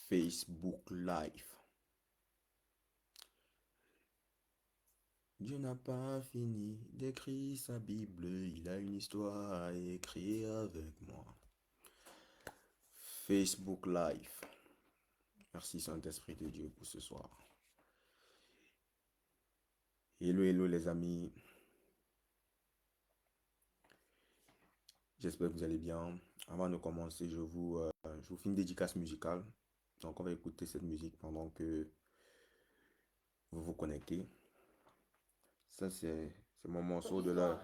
Facebook Live. Dieu n'a pas fini d'écrire sa Bible, il a une histoire à écrire avec moi. Facebook Live. Merci Saint-Esprit de Dieu pour ce soir. Hello, hello les amis. J'espère que vous allez bien. Avant de commencer, je vous fais une dédicace musicale. Donc on va écouter cette musique pendant que vous vous connectez. Ça c'est mon morceau de la...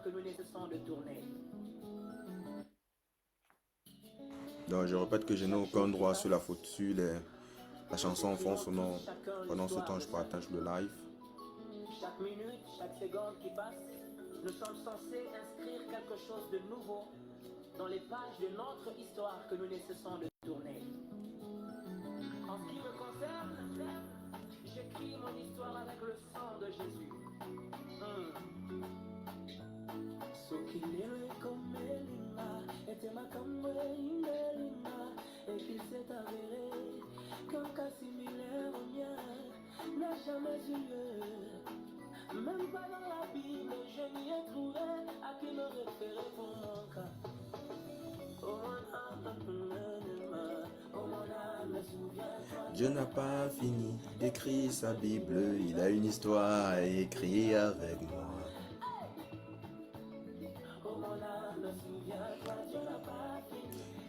Donc je répète que je n'ai aucun droit sur la faute, sur la chanson en fond sonore. Pendant ce temps, je partage le live. Chaque minute, chaque seconde qui passe, nous sommes censés inscrire quelque chose de nouveau dans les pages de notre histoire que nous ne cessons de tourner. En ce qui me concerne, j'écris mon histoire avec le sang de Jésus. Sokilele komelima, etema kamwe imelima, et qu'il s'est avéré qu'un cas similaire au mien n'a jamais eu lieu. Même pas dans la Bible, je n'y ai trouvé à qui me référer pour mon cas. Dieu n'a pas fini d'écrire sa Bible, il a une histoire à écrire avec moi.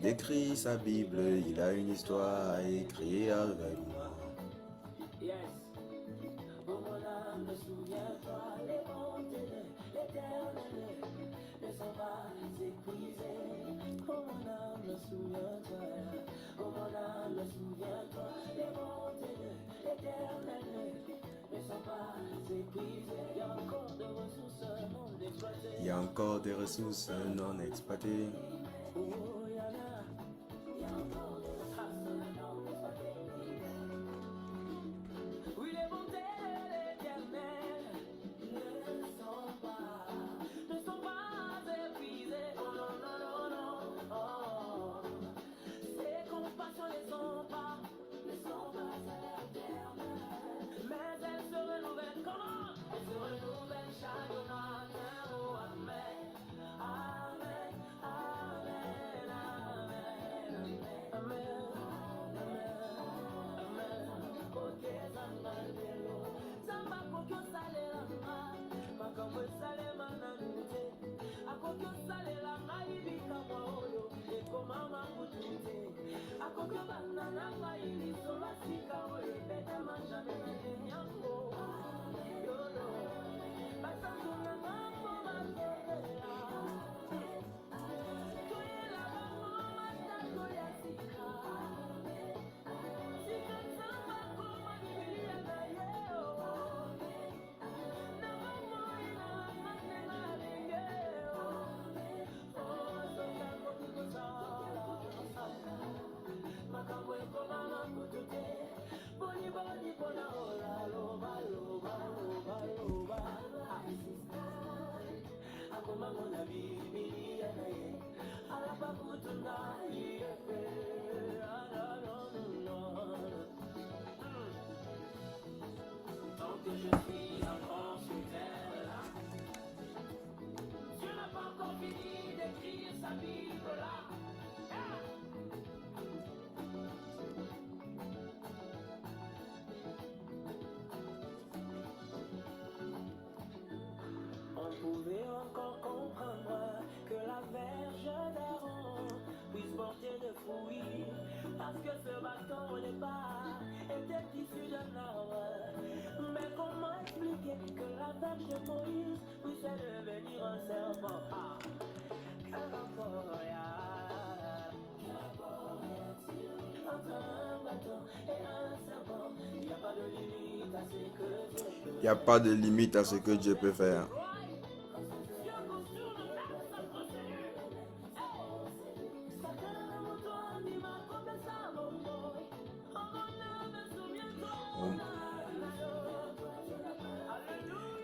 D'écrire sa Bible, il a une histoire à écrire avec moi. Yes. Oh mon âme, souviens-toi, les bontés de l'Éternel ne sont pas épuisées. Oh mon âme, souviens-toi. Oh mon âme, souviens-toi, les bontés de l'Éternel ne sont pas épuisées. Il y a encore des ressources non exploitées. Il y a encore des ressources non exploitées. Oh, il y en a. Il y a encore des ressources non exploitées. Oui, les bontés de l'Éternel ne sont pas épuisées. Oh non, non, non, non. Oh. Ses compassions ne sont pas éternelles. Mais elles se renouvellent comment? Elles se renouvellent chaque matin. Oh, amen. Amen. Amen. Amen. Amen. Tant que je suis encore sur terre, Dieu n'a pas encore fini d'écrire sa Bible là. On pouvait encore comprendre que la verge d'Aaron puisse porter des fruits, parce que ce bâton au départ était issu d'un arbre. Mais comment expliquer que la verge de Moïse puisse devenir un serpent? Ah, quel rapport y a? Quel rapport y a-t-il entre un bâton et un serpent? Il n'y a pas de limite à ce que Dieu peut. Il n'y a pas de limite à ce que Dieu peut faire.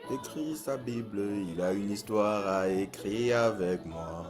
D'écrire sa Bible, il a une histoire à écrire avec moi.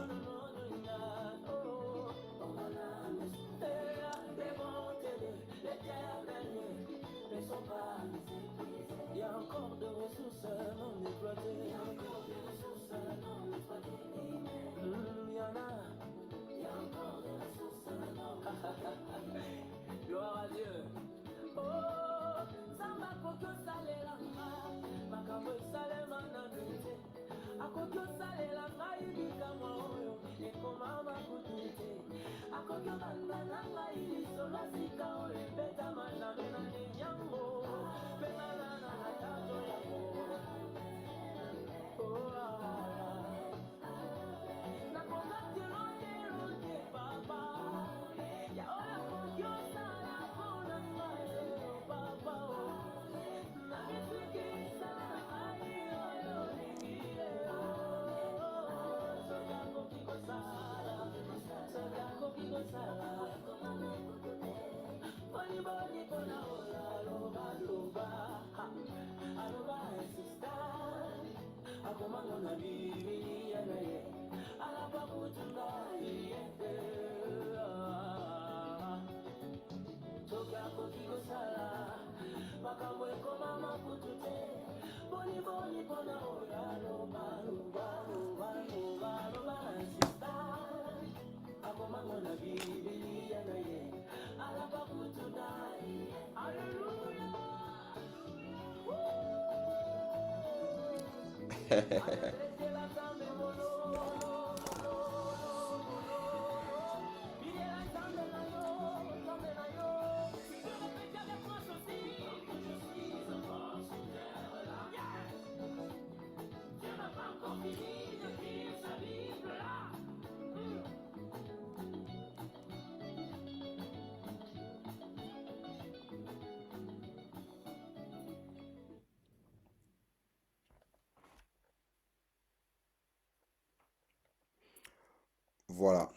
Voilà.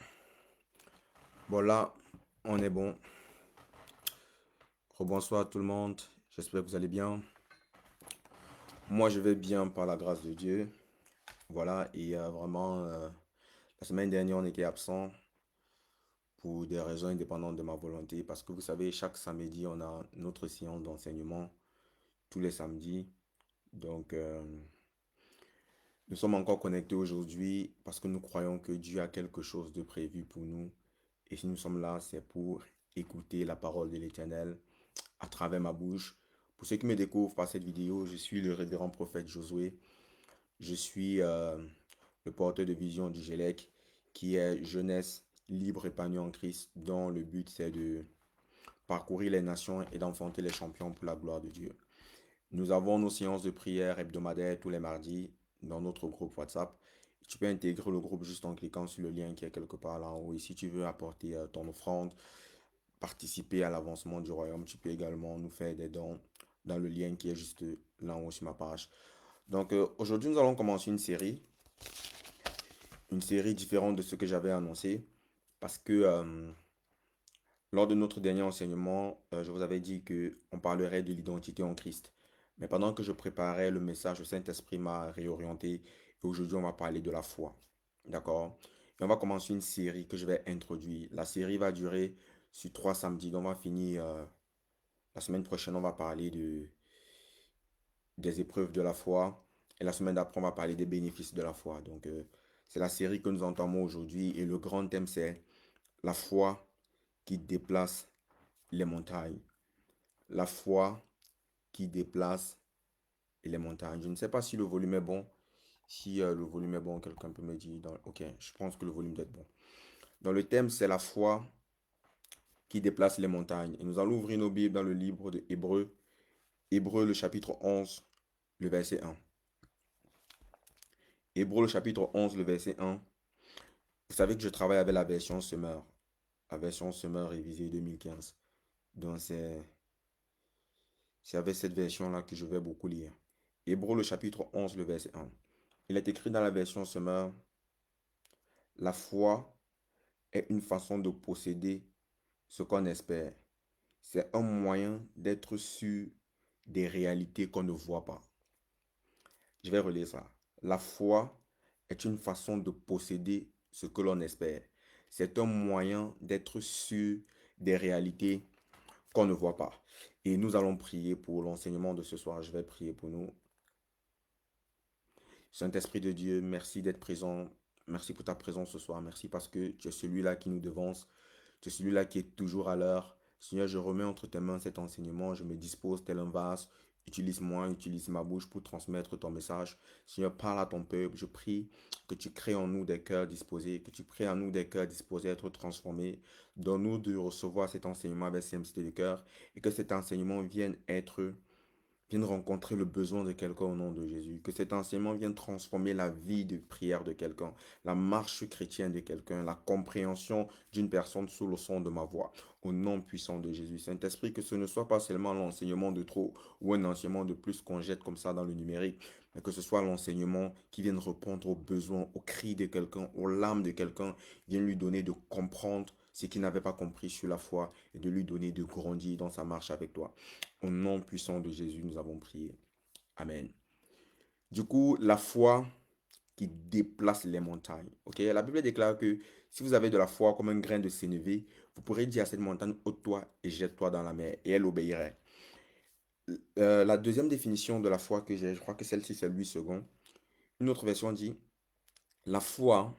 Bon, là, on est bon. Rebonsoir tout le monde. J'espère que vous allez bien. Moi, je vais bien par la grâce de Dieu. Voilà. Et vraiment, la semaine dernière, on était absent pour des raisons indépendantes de ma volonté. Parce que vous savez, chaque samedi, on a notre séance d'enseignement. Tous les samedis. Donc, nous sommes encore connectés aujourd'hui parce que nous croyons que Dieu a quelque chose de prévu pour nous. Et si nous sommes là, c'est pour écouter la parole de l'Éternel à travers ma bouche. Pour ceux qui me découvrent par cette vidéo, je suis le révérend prophète Josué. Je suis le porteur de vision du GELEC, qui est jeunesse libre épanouie en Christ, dont le but c'est de parcourir les nations et d'enfanter les champions pour la gloire de Dieu. Nous avons nos séances de prière hebdomadaires tous les mardis dans notre groupe WhatsApp. Tu peux intégrer le groupe juste en cliquant sur le lien qui est quelque part là en haut. Et si tu veux apporter ton offrande, participer à l'avancement du royaume, tu peux également nous faire des dons dans le lien qui est juste là en haut sur ma page. Donc aujourd'hui, nous allons commencer une série différente de ce que j'avais annoncé, parce que lors de notre dernier enseignement, je vous avais dit que on parlerait de l'identité en Christ. Mais pendant que je préparais le message, le Saint-Esprit m'a réorienté et aujourd'hui, on va parler de la foi. D'accord? Et on va commencer une série que je vais introduire. La série va durer sur 3 samedis. Donc, on va finir la semaine prochaine, on va parler des épreuves de la foi. Et la semaine d'après, on va parler des bénéfices de la foi. Donc, c'est la série que nous entamons aujourd'hui. Et le grand thème, c'est la foi qui déplace les montagnes. La foi qui déplace les montagnes. Je ne sais pas si le volume est bon. Si le volume est bon, quelqu'un peut me dire. Ok, je pense que le volume doit être bon. Dans le thème, c'est la foi qui déplace les montagnes. Et nous allons ouvrir nos Bibles dans le livre de Hébreux. Hébreux, le chapitre 11, le verset 1. Hébreux, le chapitre 11, le verset 1. Vous savez que je travaille avec la version Semeur. La version Semeur révisée 2015. Donc, c'est avec cette version-là que je vais beaucoup lire. Hébreux, le chapitre 11, le verset 1. Il est écrit dans la version Semeur, la foi est une façon de posséder ce qu'on espère. C'est un moyen d'être sûr des réalités qu'on ne voit pas. Je vais relire ça. La foi est une façon de posséder ce que l'on espère. C'est un moyen d'être sûr des réalités qu'on ne voit pas. Et nous allons prier pour l'enseignement de ce soir. Je vais prier pour nous. Saint-Esprit de Dieu, merci d'être présent. Merci pour ta présence ce soir. Merci parce que tu es celui-là qui nous devance. Tu es celui-là qui est toujours à l'heure. Seigneur, je remets entre tes mains cet enseignement. Je me dispose tel un vase Utilise-moi, utilise ma bouche pour transmettre ton message. Seigneur, parle à ton peuple. Je prie que tu crées en nous des cœurs disposés, que tu crées en nous des cœurs disposés à être transformés. Donne-nous de recevoir cet enseignement avec simplicité de cœur et que cet enseignement vienne rencontrer le besoin de quelqu'un au nom de Jésus. Que cet enseignement vienne transformer la vie de prière de quelqu'un, la marche chrétienne de quelqu'un, la compréhension d'une personne sous le son de ma voix. Au nom puissant de Jésus. Saint-Esprit, que ce ne soit pas seulement l'enseignement de trop ou un enseignement de plus qu'on jette comme ça dans le numérique, mais que ce soit l'enseignement qui vienne répondre aux besoins, aux cris de quelqu'un, aux larmes de quelqu'un, vienne lui donner de comprendre ce qu'il n'avait pas compris sur la foi et de lui donner de grandir dans sa marche avec toi. Au nom puissant de Jésus, nous avons prié. Amen. Du coup, la foi qui déplace les montagnes. Ok, la Bible déclare que si vous avez de la foi comme un grain de sénévé, vous pourrez dire à cette montagne, ôte-toi et jette-toi dans la mer, et elle obéirait. La deuxième définition de la foi que j'ai, je crois que celle-ci, c'est Louis II. Une autre version dit, la foi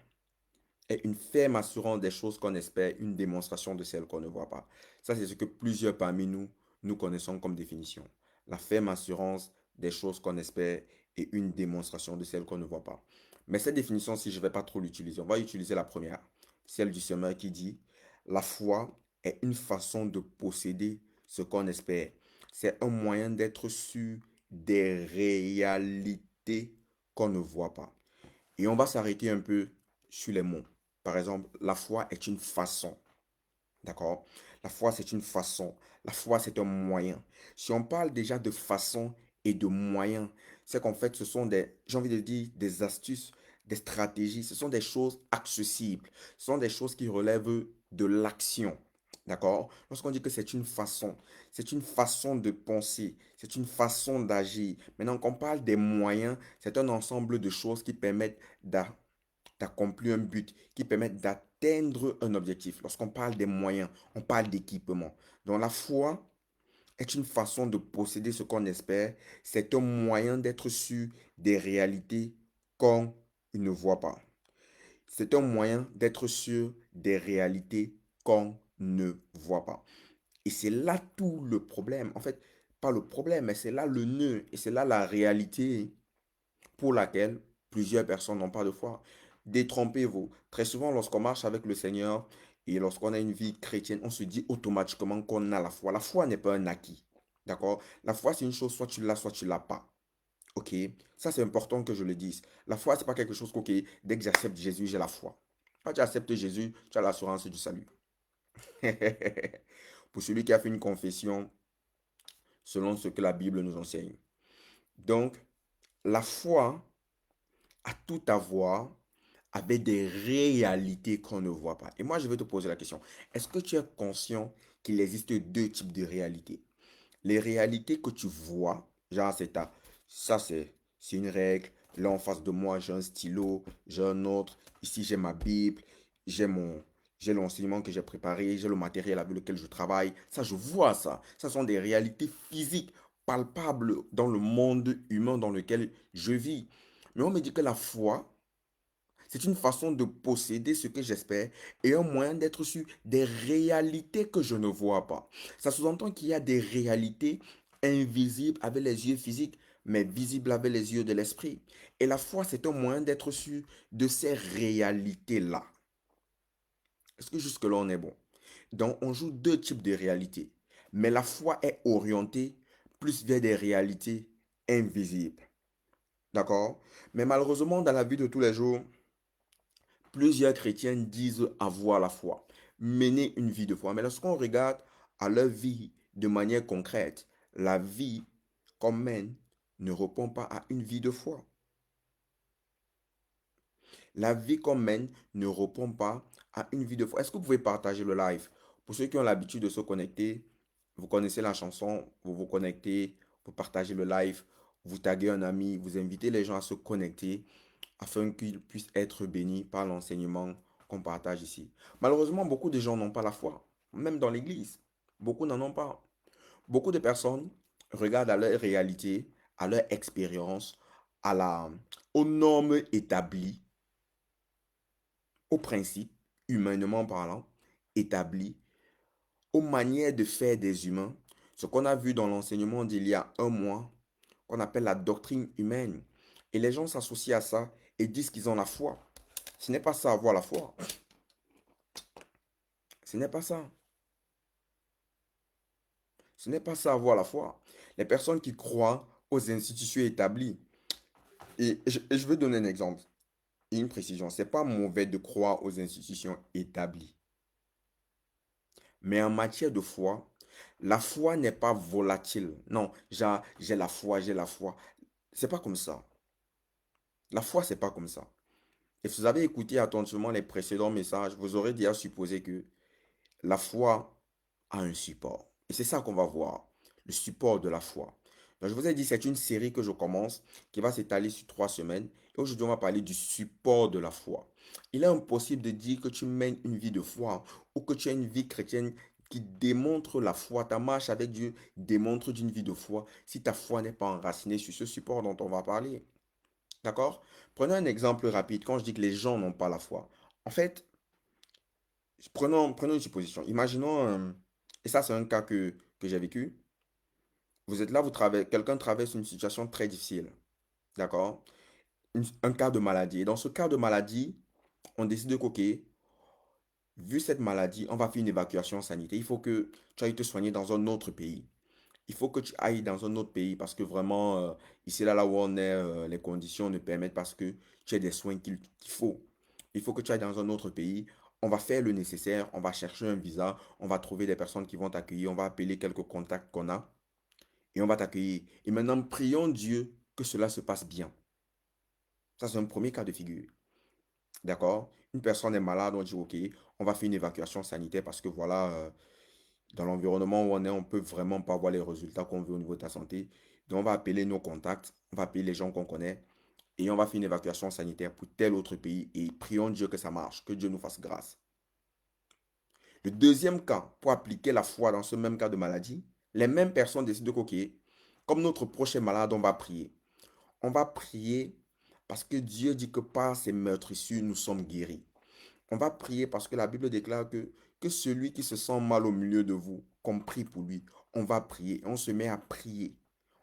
est une ferme assurance des choses qu'on espère, une démonstration de celles qu'on ne voit pas. Ça, c'est ce que plusieurs parmi nous, nous connaissons comme définition. La ferme assurance des choses qu'on espère et une démonstration de celles qu'on ne voit pas. Mais cette définition, si je ne vais pas trop l'utiliser, on va utiliser la première, celle du semeur qui dit, la foi est une façon de posséder ce qu'on espère. C'est un moyen d'être sûr des réalités qu'on ne voit pas. Et on va s'arrêter un peu sur les mots. Par exemple, la foi est une façon. D'accord? La foi, c'est une façon. La foi, c'est un moyen. Si on parle déjà de façon et de moyens, c'est qu'en fait, ce sont des, j'ai envie de dire, des astuces, des stratégies. Ce sont des choses accessibles. Ce sont des choses qui relèvent de l'action. D'accord? Lorsqu'on dit que c'est une façon de penser, c'est une façon d'agir. Maintenant, quand on parle des moyens, c'est un ensemble de choses qui permettent d'accomplir un but, qui permettent d'atteindre un objectif. Lorsqu'on parle des moyens, on parle d'équipement. Donc la foi est une façon de posséder ce qu'on espère. C'est un moyen d'être sûr des réalités qu'on ne voit pas. C'est un moyen d'être sûr des réalités qu'on ne voit pas. Et c'est là tout le problème. En fait, pas le problème, mais c'est là le nœud. Et c'est là la réalité pour laquelle plusieurs personnes n'ont pas de foi. Détrompez-vous. Très souvent, lorsqu'on marche avec le Seigneur et lorsqu'on a une vie chrétienne, on se dit automatiquement qu'on a la foi. La foi n'est pas un acquis. D'accord? La foi, c'est une chose, soit tu l'as pas. Ok? Ça, c'est important que je le dise. La foi, c'est pas quelque chose ok, dès que j'accepte Jésus, j'ai la foi. Quand tu acceptes Jésus, tu as l'assurance du salut. Pour celui qui a fait une confession selon ce que la Bible nous enseigne. Donc, la foi a tout à voir avec des réalités qu'on ne voit pas. Et moi, je vais te poser la question. Est-ce que tu es conscient qu'il existe deux types de réalités? Les réalités que tu vois, genre ça c'est une règle. Là en face de moi, j'ai un stylo, j'ai un autre. Ici, j'ai ma Bible, j'ai j'ai l'enseignement que j'ai préparé, j'ai le matériel avec lequel je travaille. Ça, je vois ça. Ça sont des réalités physiques, palpables dans le monde humain dans lequel je vis. Mais on me dit que la foi, c'est une façon de posséder ce que j'espère et un moyen d'être sûr des réalités que je ne vois pas. Ça sous-entend qu'il y a des réalités invisibles avec les yeux physiques, mais visibles avec les yeux de l'esprit. Et la foi, c'est un moyen d'être sûr de ces réalités-là. Est-ce que jusque-là, on est bon? Donc, on joue deux types de réalités. Mais la foi est orientée plus vers des réalités invisibles. D'accord? Mais malheureusement, dans la vie de tous les jours, plusieurs chrétiens disent avoir la foi, mener une vie de foi. Mais lorsqu'on regarde à leur vie de manière concrète, la vie qu'on mène ne répond pas à une vie de foi. La vie qu'on mène ne répond pas à une vie de foi. Est-ce que vous pouvez partager le live? Pour ceux qui ont l'habitude de se connecter, vous connaissez la chanson, vous vous connectez, vous partagez le live, vous taguez un ami, vous invitez les gens à se connecter afin qu'ils puissent être bénis par l'enseignement qu'on partage ici. Malheureusement, beaucoup de gens n'ont pas la foi, même dans l'église. Beaucoup n'en ont pas. Beaucoup de personnes regardent à leur réalité, à leur expérience, aux normes établies, aux principes, humainement parlant, établis, aux manières de faire des humains. Ce qu'on a vu dans l'enseignement d'il y a un mois qu'on appelle la doctrine humaine. Et les gens s'associent à ça et disent qu'ils ont la foi. Ce n'est pas ça, avoir la foi. Ce n'est pas ça. Ce n'est pas ça, avoir la foi. Les personnes qui croient aux institutions établies. Et je vais donner un exemple et une précision. Ce n'est pas mauvais de croire aux institutions établies. Mais en matière de foi, la foi n'est pas volatile. Non, j'ai la foi, j'ai la foi. C'est pas comme ça. La foi, c'est pas comme ça. Et si vous avez écouté attentivement les précédents messages, vous aurez déjà supposé que la foi a un support. Et c'est ça qu'on va voir, le support de la foi. Donc, je vous ai dit, c'est une série que je commence qui va s'étaler sur 3 semaines. Et aujourd'hui, on va parler du support de la foi. Il est impossible de dire que tu mènes une vie de foi ou que tu as une vie chrétienne qui démontre la foi. Ta marche avec Dieu démontre d'une vie de foi si ta foi n'est pas enracinée sur ce support dont on va parler. D'accord? Prenons un exemple rapide. Quand je dis que les gens n'ont pas la foi, en fait, prenons une supposition. Imaginons, et ça c'est un cas que j'ai vécu. Vous êtes là, quelqu'un traverse une situation très difficile. D'accord? Un cas de maladie. Et dans ce cas de maladie, on décide que, OK, vu cette maladie, on va faire une évacuation sanitaire. Il faut que tu ailles te soigner dans un autre pays. Il faut que tu ailles dans un autre pays parce que vraiment, ici, là où on est, les conditions ne permettent pas que tu aies des soins qu'il faut. Il faut que tu ailles dans un autre pays. On va faire le nécessaire. On va chercher un visa. On va trouver des personnes qui vont t'accueillir. On va appeler quelques contacts qu'on a et on va t'accueillir. Et maintenant, prions Dieu que cela se passe bien. Ça, c'est un premier cas de figure. D'accord? Une personne est malade, on dit, OK, on va faire une évacuation sanitaire parce que voilà, dans l'environnement où on est, on ne peut vraiment pas voir les résultats qu'on veut au niveau de ta santé. Donc, on va appeler nos contacts, on va appeler les gens qu'on connaît et on va faire une évacuation sanitaire pour tel autre pays et prions Dieu que ça marche, que Dieu nous fasse grâce. Le deuxième cas, pour appliquer la foi dans ce même cas de maladie, les mêmes personnes décident que, OK, comme notre prochain malade, on va prier. On va prier parce que Dieu dit que par ses meurtrissures, nous sommes guéris. On va prier parce que la Bible déclare que celui qui se sent mal au milieu de vous, qu'on prie pour lui. On va prier. On se met à prier.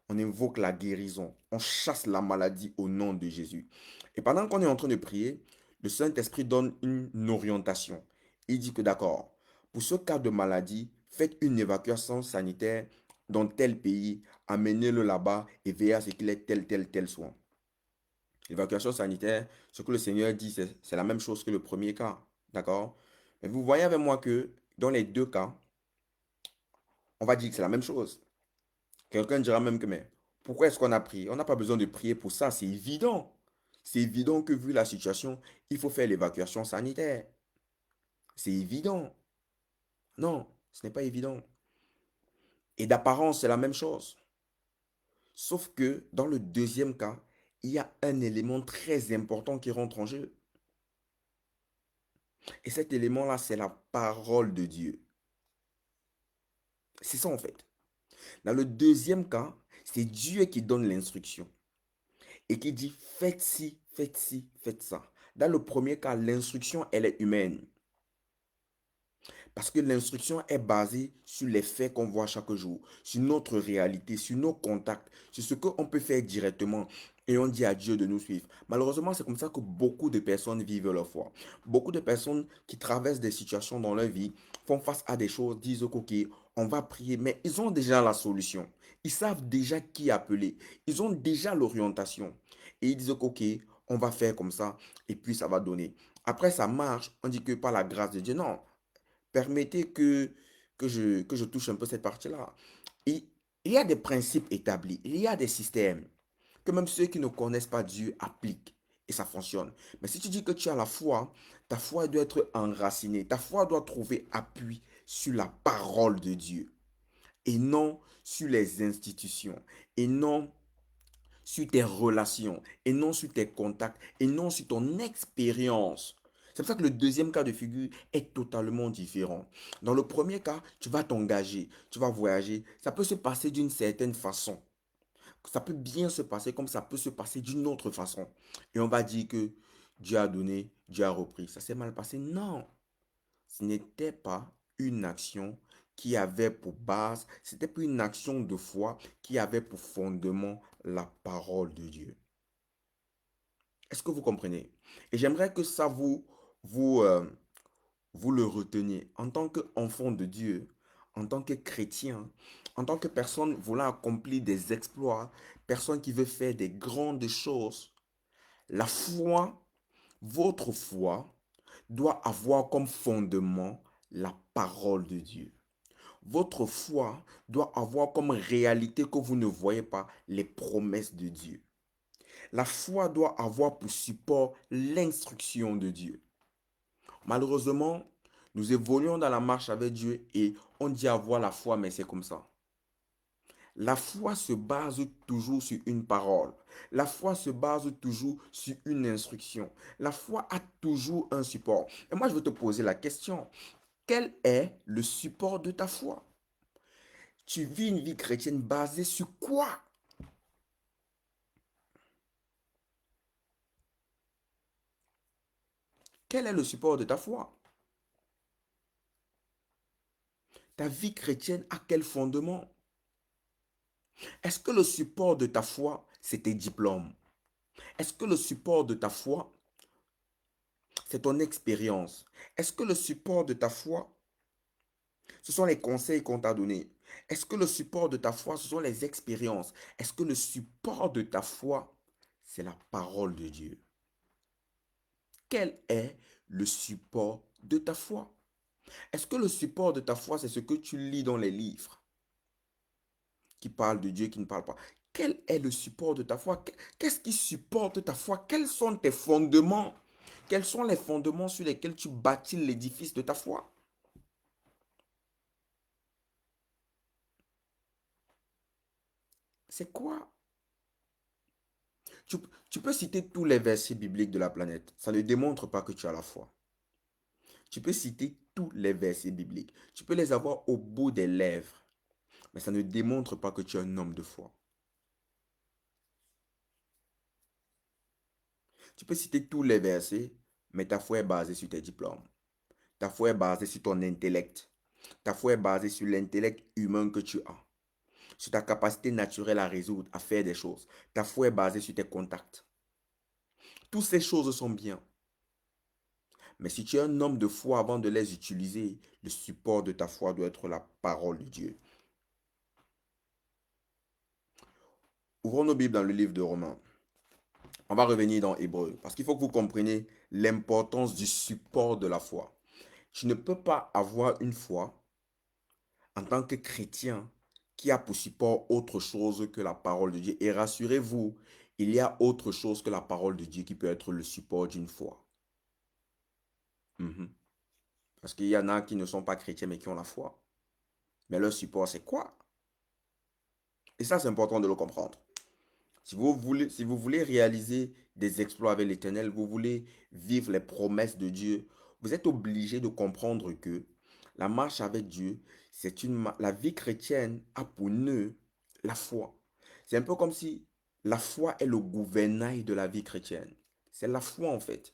On invoque la guérison. On chasse la maladie au nom de Jésus. Et pendant qu'on est en train de prier, le Saint-Esprit donne une orientation. Il dit que d'accord, pour ce cas de maladie, faites une évacuation sanitaire dans tel pays, amenez-le là-bas et veillez à ce qu'il ait tel soin. L'évacuation sanitaire, ce que le Seigneur dit, c'est la même chose que le premier cas. D'accord? Mais vous voyez avec moi que dans les deux cas, on va dire que c'est la même chose. Quelqu'un dira même que, mais pourquoi est-ce qu'on a prié? On n'a pas besoin de prier pour ça, c'est évident. C'est évident que vu la situation, il faut faire l'évacuation sanitaire. C'est évident. Non, ce n'est pas évident. Et d'apparence, c'est la même chose. Sauf que dans le deuxième cas, il y a un élément très important qui rentre en jeu. Et cet élément-là, c'est la parole de Dieu. C'est ça en fait. Dans le deuxième cas, c'est Dieu qui donne l'instruction et qui dit faites ci, faites ci, faites ça. Dans le premier cas, l'instruction, elle est humaine. Parce que l'instruction est basée sur les faits qu'on voit chaque jour, sur notre réalité, sur nos contacts, sur ce qu'on peut faire directement. Et on dit à Dieu de nous suivre. Malheureusement, c'est comme ça que beaucoup de personnes vivent leur foi. Beaucoup de personnes qui traversent des situations dans leur vie font face à des choses, disent OK, on va prier, mais ils ont déjà la solution. Ils savent déjà qui appeler. Ils ont déjà l'orientation. Et ils disent OK, on va faire comme ça, et puis ça va donner. Après, ça marche, on dit que par la grâce de Dieu. Non, permettez que je touche un peu cette partie-là. Il y a des principes établis, il y a des systèmes que même ceux qui ne connaissent pas Dieu appliquent et ça fonctionne. Mais si tu dis que tu as la foi, ta foi doit être enracinée, ta foi doit trouver appui sur la parole de Dieu et non sur les institutions et non sur tes relations et non sur tes contacts et non sur ton expérience. C'est pour ça que le deuxième cas de figure est totalement différent. Dans le premier cas, tu vas t'engager, tu vas voyager. Ça peut se passer d'une certaine façon. Ça peut bien se passer comme ça peut se passer d'une autre façon. Et on va dire que Dieu a donné, Dieu a repris. Ça s'est mal passé. Non, ce n'était pas une action qui avait pour base, c'était plus une action de foi qui avait pour fondement la parole de Dieu. Est-ce que vous comprenez? Et j'aimerais que ça vous, euh, vous le reteniez en tant qu'enfant de Dieu, en tant que chrétien, en tant que personne voulant accomplir des exploits, personne qui veut faire des grandes choses. La foi, votre foi, doit avoir comme fondement la parole de Dieu. Votre foi doit avoir comme réalité que vous ne voyez pas les promesses de Dieu. La foi doit avoir pour support l'instruction de Dieu. Malheureusement, nous évoluons dans la marche avec Dieu et on dit avoir la foi, mais c'est comme ça. La foi se base toujours sur une parole. La foi se base toujours sur une instruction. La foi a toujours un support. Et moi, je veux te poser la question. Quel est le support de ta foi? Tu vis une vie chrétienne basée sur quoi? Quel est le support de ta foi? Ta vie chrétienne a quel fondement? Est-ce que le support de ta foi, c'est tes diplômes? Est-ce que le support de ta foi, c'est ton expérience? Est-ce que le support de ta foi, ce sont les conseils qu'on t'a donnés? Est-ce que le support de ta foi, ce sont les expériences? Est-ce que le support de ta foi, c'est la parole de Dieu? Quel est le support de ta foi? Est-ce que le support de ta foi, c'est ce que tu lis dans les livres qui parlent de Dieu, qui ne parlent pas? Quel est le support de ta foi? Qu'est-ce qui supporte ta foi? Quels sont tes fondements? Quels sont les fondements sur lesquels tu bâtis l'édifice de ta foi? C'est quoi? Tu, tu peux citer tous les versets bibliques de la planète. Ça ne démontre pas que tu as la foi. Tu peux citer tous les versets bibliques. Tu peux les avoir au bout des lèvres. Mais ça ne démontre pas que tu es un homme de foi. Tu peux citer tous les versets, mais ta foi est basée sur tes diplômes. Ta foi est basée sur ton intellect. Ta foi est basée sur l'intellect humain que tu as. Sur ta capacité naturelle à résoudre, à faire des choses. Ta foi est basée sur tes contacts. Toutes ces choses sont bien. Mais si tu es un homme de foi avant de les utiliser, le support de ta foi doit être la parole de Dieu. Ouvrons nos Bibles dans le livre de Romains. On va revenir dans Hébreu, parce qu'il faut que vous compreniez l'importance du support de la foi. Tu ne peux pas avoir une foi en tant que chrétien qui a pour support autre chose que la parole de Dieu. Et rassurez-vous, il y a autre chose que la parole de Dieu qui peut être le support d'une foi. Mhm. Parce qu'il y en a qui ne sont pas chrétiens mais qui ont la foi. Mais leur support, c'est quoi? Et ça, c'est important de le comprendre. Si vous voulez réaliser des exploits avec l'Éternel, vous voulez vivre les promesses de Dieu, vous êtes obligé de comprendre que la marche avec Dieu, la vie chrétienne a pour nœud la foi. C'est un peu comme si la foi est le gouvernail de la vie chrétienne. C'est la foi en fait.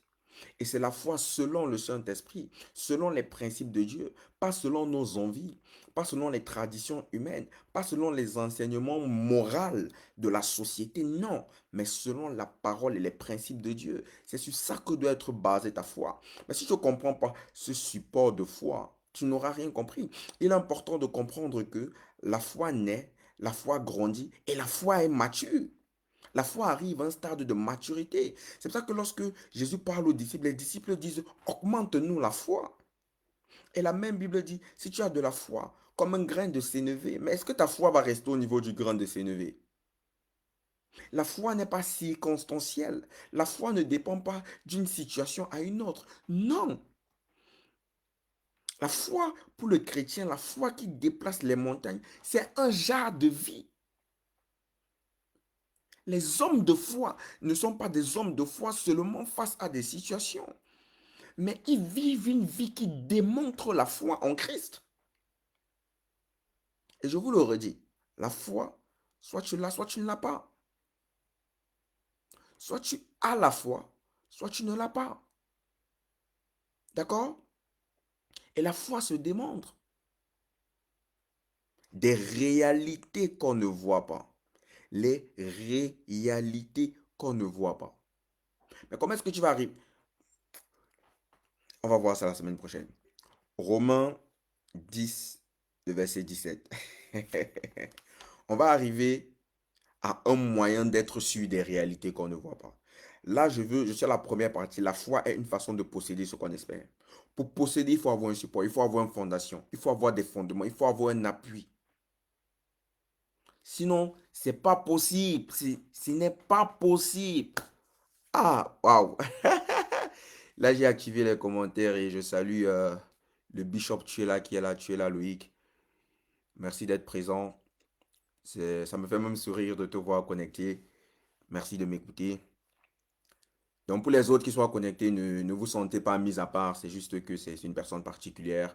Et c'est la foi selon le Saint-Esprit, selon les principes de Dieu, pas selon nos envies, pas selon les traditions humaines, pas selon les enseignements moraux de la société, non, mais selon la parole et les principes de Dieu. C'est sur ça que doit être basée ta foi. Mais si tu ne comprends pas ce support de foi, tu n'auras rien compris. Il est important de comprendre que la foi naît, la foi grandit et la foi est mature. La foi arrive à un stade de maturité. C'est pour ça que lorsque Jésus parle aux disciples, les disciples disent, augmente-nous la foi. Et la même Bible dit, si tu as de la foi, comme un grain de sénévé, mais est-ce que ta foi va rester au niveau du grain de sénévé? La foi n'est pas circonstancielle. La foi ne dépend pas d'une situation à une autre. Non. La foi, pour le chrétien, la foi qui déplace les montagnes, c'est un genre de vie. Les hommes de foi ne sont pas des hommes de foi seulement face à des situations, mais ils vivent une vie qui démontre la foi en Christ. Et je vous le redis, la foi, soit tu l'as, soit tu ne l'as pas. Soit tu as la foi, soit tu ne l'as pas. D'accord? Et la foi se démontre. Des réalités qu'on ne voit pas. Les réalités qu'on ne voit pas. Mais comment est-ce que tu vas arriver? On va voir ça la semaine prochaine. Romains 10, le verset 17. On va arriver à un moyen d'être sûr des réalités qu'on ne voit pas. Là, je suis à la première partie. La foi est une façon de posséder ce qu'on espère. Pour posséder, il faut avoir un support, il faut avoir une fondation, il faut avoir des fondements, il faut avoir un appui. Sinon, c'est pas possible. Ce n'est pas possible. Ah, waouh. Là, j'ai activé les commentaires et je salue le Bishop Tuela qui est là. Tuela Loïc. Merci d'être présent. Ça me fait même sourire de te voir connecté. Merci de m'écouter. Donc, pour les autres qui soient connectés, ne vous sentez pas mis à part. C'est juste que c'est une personne particulière.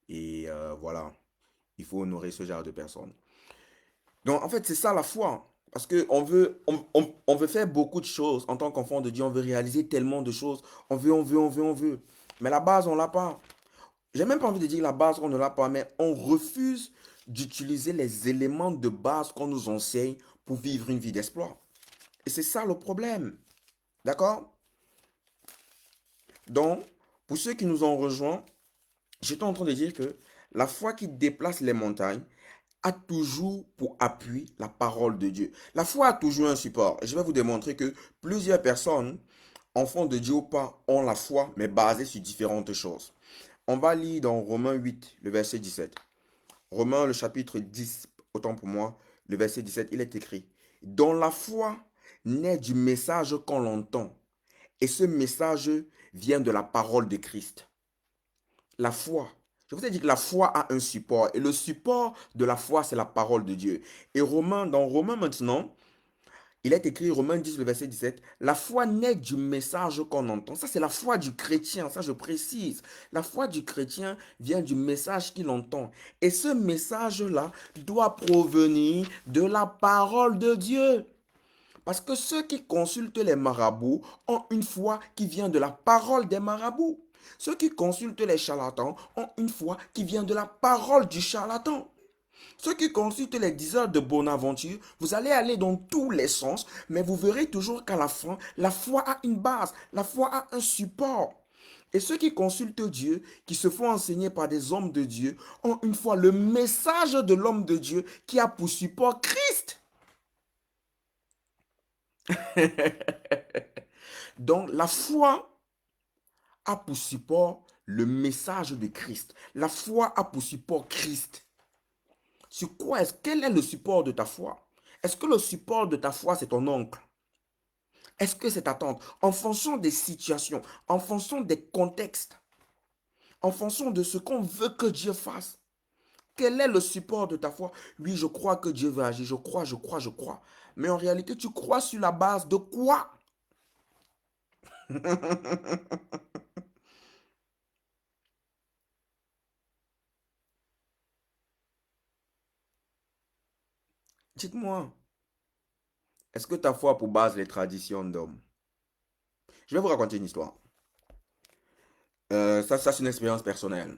Et voilà, il faut honorer ce genre de personnes. Donc, en fait, c'est ça la foi. Parce qu'on veut, on veut faire beaucoup de choses en tant qu'enfant de Dieu. On veut réaliser tellement de choses. On veut. Mais la base, on ne l'a pas. J'ai même pas envie de dire la base, on ne l'a pas. Mais on refuse d'utiliser les éléments de base qu'on nous enseigne pour vivre une vie d'espoir. Et c'est ça le problème. D'accord? Donc, pour ceux qui nous ont rejoints, j'étais en train de dire que la foi qui déplace les montagnes a toujours pour appui la parole de Dieu. La foi a toujours un support. Et je vais vous démontrer que plusieurs personnes, enfants de Dieu ou pas, ont la foi, mais basée sur différentes choses. On va lire dans Romains 8, le verset 17. Romains, le chapitre 10, autant pour moi, le verset 17, il est écrit: dont la foi naît du message qu'on l'entend. Et ce message vient de la parole de Christ. La foi. Je vous ai dit que la foi a un support. Et le support de la foi, c'est la parole de Dieu. Et dans Romains maintenant, il est écrit, Romains 10, le verset 17, la foi naît du message qu'on entend. Ça, c'est la foi du chrétien. Ça, je précise. La foi du chrétien vient du message qu'il entend. Et ce message-là doit provenir de la parole de Dieu. Parce que ceux qui consultent les marabouts ont une foi qui vient de la parole des marabouts. Ceux qui consultent les charlatans ont une foi qui vient de la parole du charlatan. Ceux qui consultent les diseurs de Bonaventure, vous allez aller dans tous les sens, mais vous verrez toujours qu'à la fin, la foi a une base, la foi a un support. Et ceux qui consultent Dieu, qui se font enseigner par des hommes de Dieu, ont une fois le message de l'homme de Dieu qui a pour support Christ. Donc la foi a pour support le message de Christ. La foi a pour support Christ. Sur quoi quel est le support de ta foi? Est-ce que le support de ta foi, c'est ton oncle? Est-ce que c'est ta tante? En fonction des situations, en fonction des contextes, en fonction de ce qu'on veut que Dieu fasse. Quel est le support de ta foi? Oui, je crois que Dieu va agir. Je crois, je crois, je crois. Mais en réalité, tu crois sur la base de quoi? Dites-moi, est-ce que ta foi a pour base les traditions d'hommes? Je vais vous raconter une histoire. Ça c'est une expérience personnelle.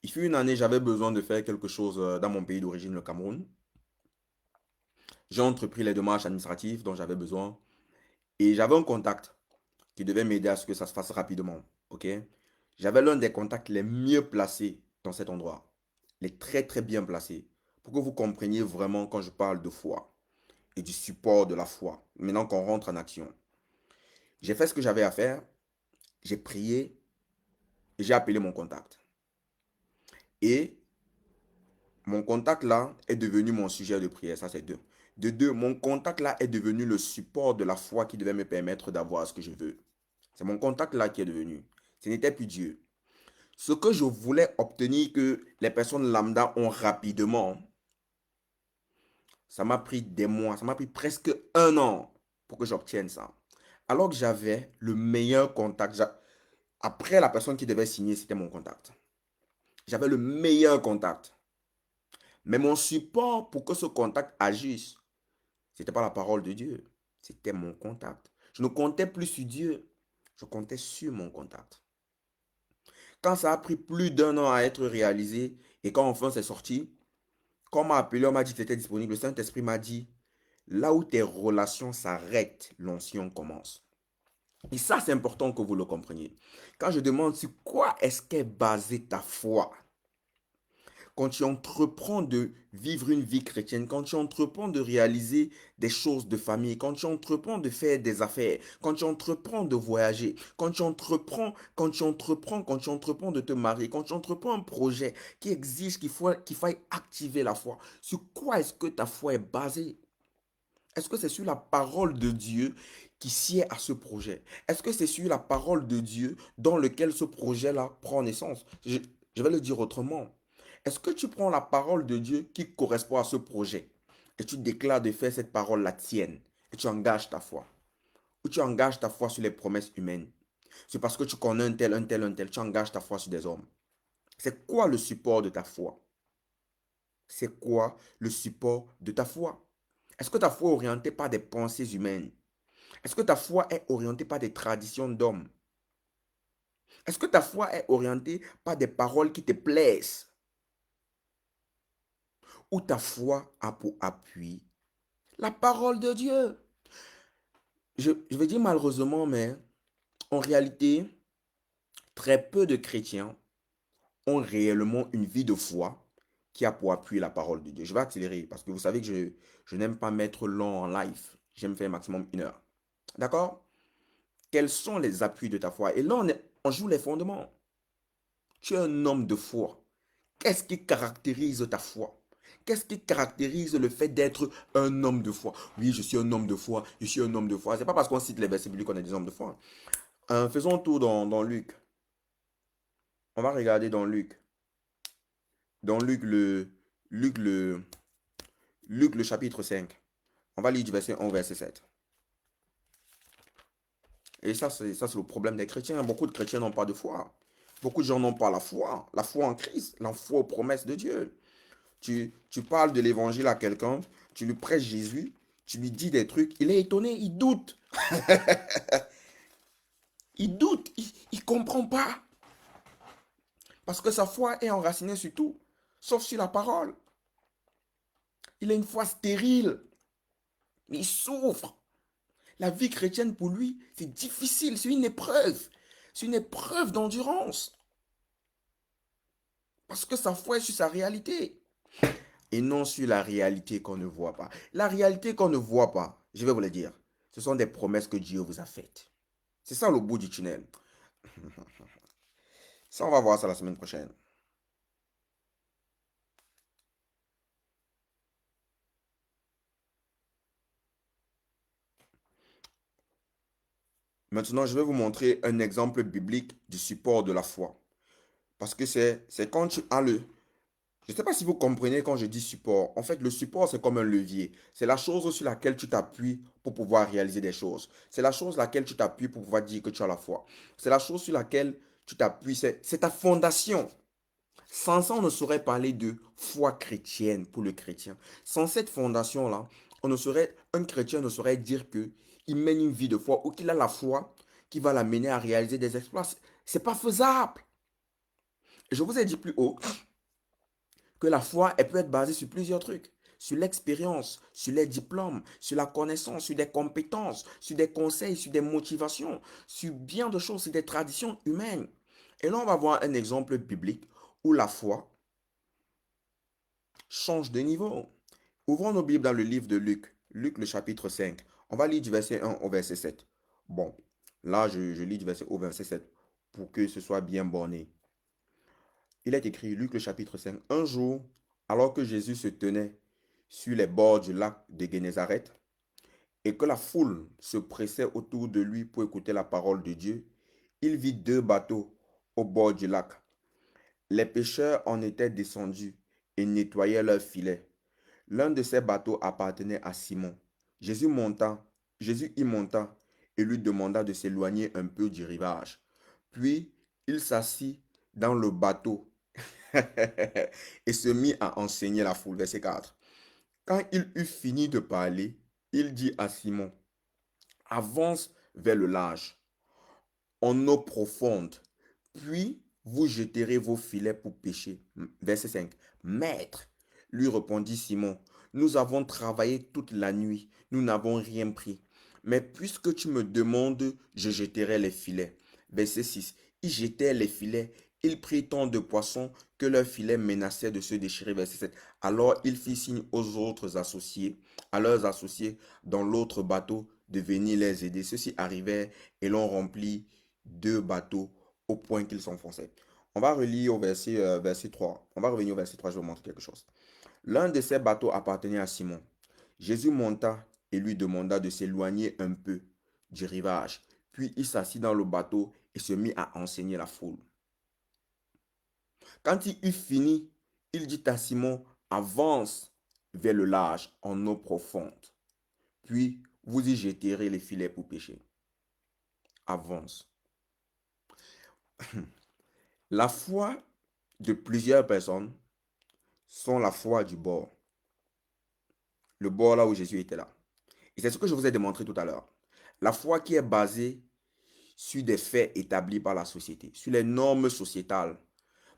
Il fut une année, j'avais besoin de faire quelque chose dans mon pays d'origine, le Cameroun. J'ai entrepris les démarches administratives dont j'avais besoin et j'avais un contact qui devait m'aider à ce que ça se fasse rapidement. Ok? J'avais l'un des contacts les mieux placés dans cet endroit. Les très très bien placés. Pour que vous compreniez vraiment quand je parle de foi et du support de la foi. Maintenant qu'on rentre en action. J'ai fait ce que j'avais à faire. J'ai prié et j'ai appelé mon contact. Et mon contact là est devenu mon sujet de prière. Ça, c'est deux. De deux, mon contact là est devenu le support de la foi qui devait me permettre d'avoir ce que je veux. C'est mon contact là qui est devenu. Ce n'était plus Dieu. Ce que je voulais obtenir que les personnes lambda ont rapidement, ça m'a pris des mois, ça m'a pris presque un an pour que j'obtienne ça. Alors que j'avais le meilleur contact. Après, la personne qui devait signer, c'était mon contact. J'avais le meilleur contact. Mais mon support pour que ce contact agisse, ce n'était pas la parole de Dieu. C'était mon contact. Je ne comptais plus sur Dieu. Je comptais sur mon contact. Quand ça a pris plus d'un an à être réalisé et quand enfin c'est sorti, Quand on m'a appelé, on m'a dit que c'était disponible. Le Saint-Esprit m'a dit, là où tes relations s'arrêtent, l'onction commence. Et ça, c'est important que vous le compreniez. Quand je demande sur quoi est-ce qu'est basée ta foi, quand tu entreprends de vivre une vie chrétienne, quand tu entreprends de réaliser des choses de famille, quand tu entreprends de faire des affaires, quand tu entreprends de voyager, quand tu entreprends de te marier, quand tu entreprends un projet qui exige qu'il faille activer la foi, sur quoi est-ce que ta foi est basée? Est-ce que c'est sur la parole de Dieu qui sied à ce projet? Est-ce que c'est sur la parole de Dieu dans lequel ce projet-là prend naissance? Je vais le dire autrement. Est-ce que tu prends la parole de Dieu qui correspond à ce projet et tu déclares de faire cette parole la tienne et tu engages ta foi? Ou tu engages ta foi sur les promesses humaines? C'est parce que tu connais un tel, un tel, un tel, tu engages ta foi sur des hommes. C'est quoi le support de ta foi? C'est quoi le support de ta foi? Est-ce que ta foi est orientée par des pensées humaines? Est-ce que ta foi est orientée par des traditions d'hommes? Est-ce que ta foi est orientée par des paroles qui te plaisent? Ou ta foi a pour appui la parole de Dieu? Je vais dire malheureusement, mais en réalité, très peu de chrétiens ont réellement une vie de foi qui a pour appui la parole de Dieu. Je vais accélérer parce que vous savez que je n'aime pas mettre long en live. J'aime faire maximum 1 heure. D'accord? Quels sont les appuis de ta foi? Et là, on joue les fondements. Tu es un homme de foi. Qu'est-ce qui caractérise ta foi? Qu'est-ce qui caractérise le fait d'être un homme de foi? Oui, je suis un homme de foi, je suis un homme de foi. Ce n'est pas parce qu'on cite les versets bibliques qu'on est des hommes de foi. Faisons un tour dans Luc. On va regarder dans Luc. Dans Luc le, Luc le chapitre 5. On va lire du verset 1 au verset 7. Et ça, c'est le problème des chrétiens. Beaucoup de chrétiens n'ont pas de foi. Beaucoup de gens n'ont pas la foi en Christ, la foi aux promesses de Dieu. Tu parles de l'évangile à quelqu'un, tu lui prêches Jésus, tu lui dis des trucs, il est étonné, il doute. Il doute, il ne comprend pas. Parce que sa foi est enracinée sur tout, sauf sur la parole. Il a une foi stérile, mais il souffre. La vie chrétienne pour lui, c'est difficile, c'est une épreuve. C'est une épreuve d'endurance. Parce que sa foi est sur sa réalité. Et non sur la réalité qu'on ne voit pas. La réalité qu'on ne voit pas, je vais vous le dire, ce sont des promesses que Dieu vous a faites. C'est ça le bout du tunnel. Ça, on va voir ça la semaine prochaine. Maintenant, je vais vous montrer un exemple biblique du support de la foi. Parce que c'est quand tu as le... Je ne sais pas si vous comprenez quand je dis support. En fait, le support, c'est comme un levier. C'est la chose sur laquelle tu t'appuies pour pouvoir réaliser des choses. C'est la chose sur laquelle tu t'appuies pour pouvoir dire que tu as la foi. C'est la chose sur laquelle tu t'appuies. C'est ta fondation. Sans ça, on ne saurait parler de foi chrétienne pour le chrétien. Sans cette fondation-là, un chrétien ne saurait dire qu'il mène une vie de foi ou qu'il a la foi qui va l'amener à réaliser des exploits. Ce n'est pas faisable. Je vous ai dit plus haut que la foi, elle peut être basée sur plusieurs trucs. Sur l'expérience, sur les diplômes, sur la connaissance, sur des compétences, sur des conseils, sur des motivations, sur bien de choses, sur des traditions humaines. Et là, on va voir un exemple biblique où la foi change de niveau. Ouvrons nos Bibles dans le livre de Luc, Luc le chapitre 5. On va lire du verset 1 au verset 7. Bon, là, je lis du verset 1 au verset 7 pour que ce soit bien borné. Il est écrit, Luc le chapitre 5. Un jour, alors que Jésus se tenait sur les bords du lac de Génézareth et que la foule se pressait autour de lui pour écouter la parole de Dieu, il vit 2 bateaux au bord du lac. Les pêcheurs en étaient descendus et nettoyaient leurs filets. L'un de ces bateaux appartenait à Simon. Jésus y monta et lui demanda de s'éloigner un peu du rivage. Puis il s'assit dans le bateau et se mit à enseigner la foule. Verset 4. Quand il eut fini de parler, il dit à Simon, avance vers le large, en eau profonde, puis vous jeterez vos filets pour pêcher. Verset 5. Maître, lui répondit Simon, nous avons travaillé toute la nuit, nous n'avons rien pris. Mais puisque tu me demandes, je jeterai les filets. Verset 6. Ils jetaient les filets, ils prirent tant de poissons que leurs filets menaçaient de se déchirer. Verset 7. Alors il fit signe aux autres associés, à leurs associés dans l'autre bateau, de venir les aider. Ceux-ci arrivèrent et l'ont rempli 2 bateaux au point qu'ils s'enfonçaient. On va relire au verset 3. On va revenir au verset 3, je vais vous montrer quelque chose. L'un de ces bateaux appartenait à Simon. Jésus monta et lui demanda de s'éloigner un peu du rivage. Puis il s'assit dans le bateau et se mit à enseigner la foule. Quand il eut fini, il dit à Simon, avance vers le large en eau profonde. Puis vous y jeterez les filets pour pêcher. Avance. La foi de plusieurs personnes sont la foi du bord. Le bord là où Jésus était là. Et c'est ce que je vous ai démontré tout à l'heure. La foi qui est basée sur des faits établis par la société, sur les normes sociétales.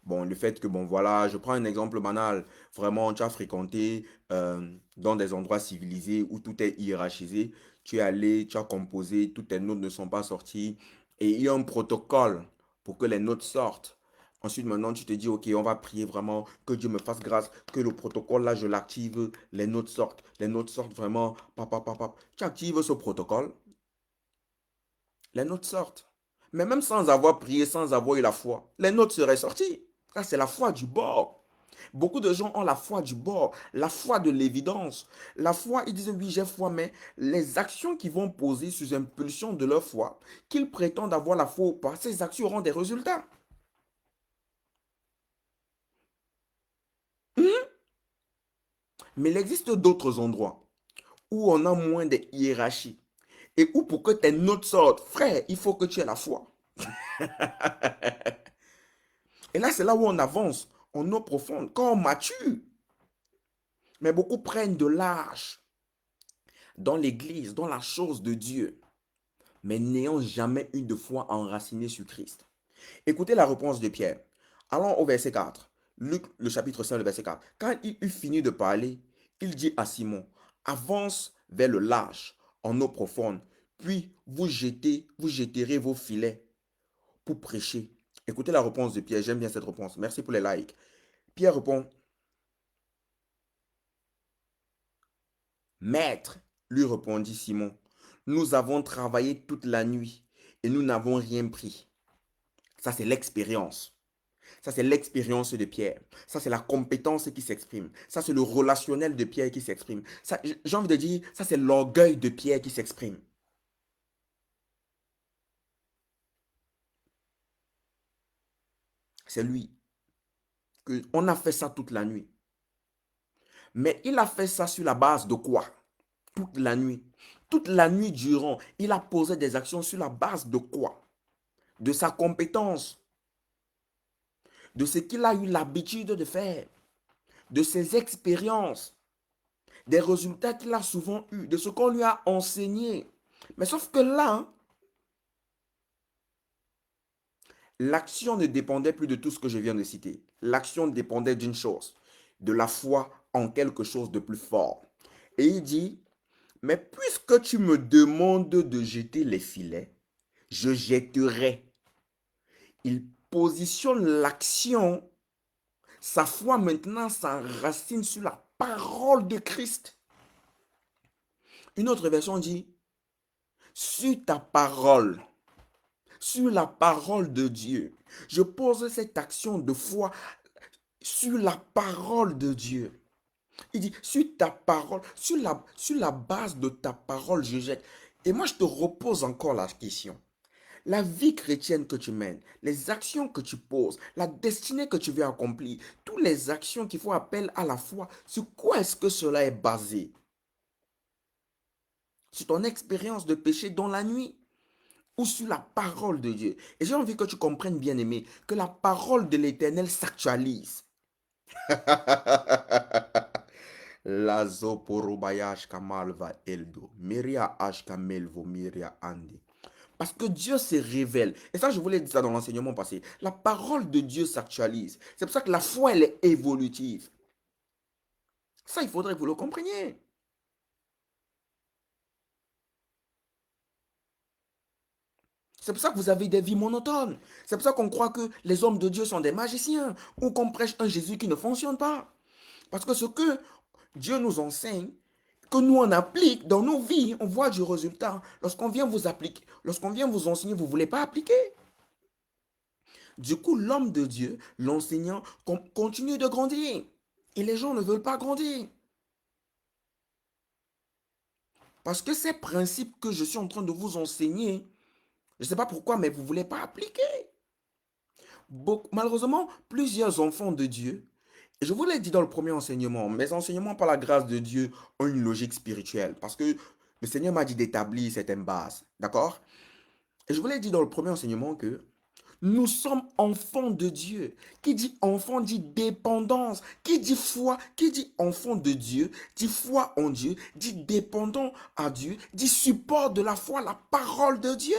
Bon, le fait que, bon, voilà, je prends un exemple banal. Vraiment, tu as fréquenté dans des endroits civilisés où tout est hiérarchisé. Tu es allé, tu as composé, toutes tes notes ne sont pas sorties. Et il y a un protocole pour que les notes sortent. Ensuite, maintenant, tu te dis, OK, on va prier vraiment que Dieu me fasse grâce, que le protocole, là, je l'active, les notes sortent. Les notes sortent vraiment, papa, papa. Tu actives ce protocole, les notes sortent. Mais même sans avoir prié, sans avoir eu la foi, les notes seraient sorties. Ça, c'est la foi du bord. Beaucoup de gens ont la foi du bord, la foi de l'évidence. La foi, ils disent oui, j'ai foi, mais les actions qu'ils vont poser sous impulsion de leur foi, qu'ils prétendent avoir la foi ou pas, ces actions auront des résultats. Mais il existe d'autres endroits où on a moins de hiérarchie et où pour que tes notes sortent, frère, il faut que tu aies la foi. Et là, c'est là où on avance en eau profonde, quand on mature. Mais beaucoup prennent de l'âge dans l'église, dans la chose de Dieu, mais n'ayant jamais eu de foi enracinée sur Christ. Écoutez la réponse de Pierre. Allons au verset 4. Luc, le chapitre 5, le verset 4. Quand il eut fini de parler, il dit à Simon, avance vers le large, en eau profonde, puis vous jetterez vos filets pour prêcher. Écoutez la réponse de Pierre, j'aime bien cette réponse. Merci pour les likes. Pierre répond, Maître, lui répondit Simon, nous avons travaillé toute la nuit et nous n'avons rien pris. Ça, c'est l'expérience. Ça, c'est l'expérience de Pierre. Ça, c'est la compétence qui s'exprime. Ça, c'est le relationnel de Pierre qui s'exprime. Ça, j'ai envie de dire, ça, c'est l'orgueil de Pierre qui s'exprime. C'est lui. On a fait ça toute la nuit. Mais il a fait ça sur la base de quoi? Toute la nuit. Toute la nuit durant, il a posé des actions sur la base de quoi? De sa compétence. De ce qu'il a eu l'habitude de faire. De ses expériences. Des résultats qu'il a souvent eus. De ce qu'on lui a enseigné. Mais sauf que là, l'action ne dépendait plus de tout ce que je viens de citer. L'action dépendait d'une chose. De la foi en quelque chose de plus fort. Et il dit, mais puisque tu me demandes de jeter les filets, je jetterai. Il positionne l'action, sa foi maintenant s'enracine sur la parole de Christ. Une autre version dit, sur ta parole, sur la parole de Dieu. Je pose cette action de foi sur la parole de Dieu. Il dit, sur ta parole, sur la base de ta parole, je jette. Et moi, je te repose encore la question. La vie chrétienne que tu mènes, les actions que tu poses, la destinée que tu veux accomplir, toutes les actions qui font appel à la foi, sur quoi est-ce que cela est basé? Sur ton expérience de péché dans la nuit ou sur la parole de Dieu? Et j'ai envie que tu comprennes, bien aimé, que la parole de l'Éternel s'actualise. Lazo porobayash kamalva eldo. Miria ash kamelvo miria andi. Parce que Dieu se révèle. Et ça, je voulais dire ça dans l'enseignement passé. La parole de Dieu s'actualise. C'est pour ça que la foi, elle est évolutive. Ça, il faudrait que vous le compreniez. C'est pour ça que vous avez des vies monotones. C'est pour ça qu'on croit que les hommes de Dieu sont des magiciens ou qu'on prêche un Jésus qui ne fonctionne pas. Parce que ce que Dieu nous enseigne, que nous on applique dans nos vies, on voit du résultat. Lorsqu'on vient vous appliquer, lorsqu'on vient vous enseigner, vous ne voulez pas appliquer. Du coup, l'homme de Dieu, l'enseignant, continue de grandir. Et les gens ne veulent pas grandir. Parce que ces principes que je suis en train de vous enseigner, je ne sais pas pourquoi, mais vous ne voulez pas appliquer. Malheureusement, plusieurs enfants de Dieu, et je vous l'ai dit dans le premier enseignement, mes enseignements par la grâce de Dieu ont une logique spirituelle. Parce que le Seigneur m'a dit d'établir certaines bases. D'accord? Et je vous l'ai dit dans le premier enseignement que nous sommes enfants de Dieu. Qui dit enfant dit dépendance. Qui dit foi, qui dit enfant de Dieu, dit foi en Dieu, dit dépendant à Dieu, dit support de la foi, la parole de Dieu.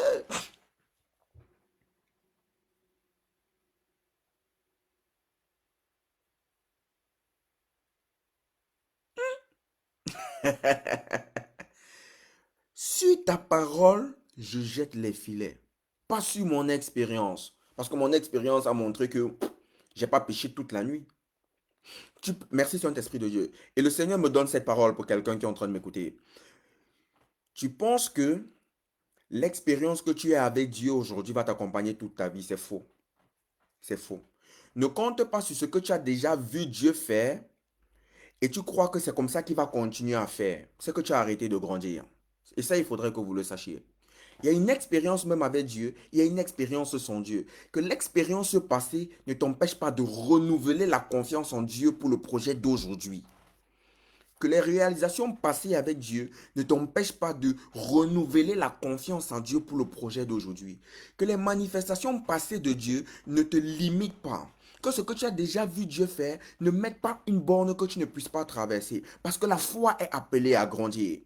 Sur ta parole, je jette les filets. Pas sur mon expérience. Parce que mon expérience a montré que j'ai pas péché toute la nuit. Merci Saint-Esprit de Dieu. Et le Seigneur me donne cette parole pour quelqu'un qui est en train de m'écouter. Tu penses que l'expérience que tu as avec Dieu aujourd'hui va t'accompagner toute ta vie. C'est faux. C'est faux. Ne compte pas sur ce que tu as déjà vu Dieu faire et tu crois que c'est comme ça qu'il va continuer à faire. C'est que tu as arrêté de grandir. Et ça, il faudrait que vous le sachiez. Il y a une expérience même avec Dieu, il y a une expérience sans Dieu. Que l'expérience passée ne t'empêche pas de renouveler la confiance en Dieu pour le projet d'aujourd'hui. Que les réalisations passées avec Dieu ne t'empêchent pas de renouveler la confiance en Dieu pour le projet d'aujourd'hui. Que les manifestations passées de Dieu ne te limitent pas. Que ce que tu as déjà vu Dieu faire ne mette pas une borne que tu ne puisses pas traverser. Parce que la foi est appelée à grandir.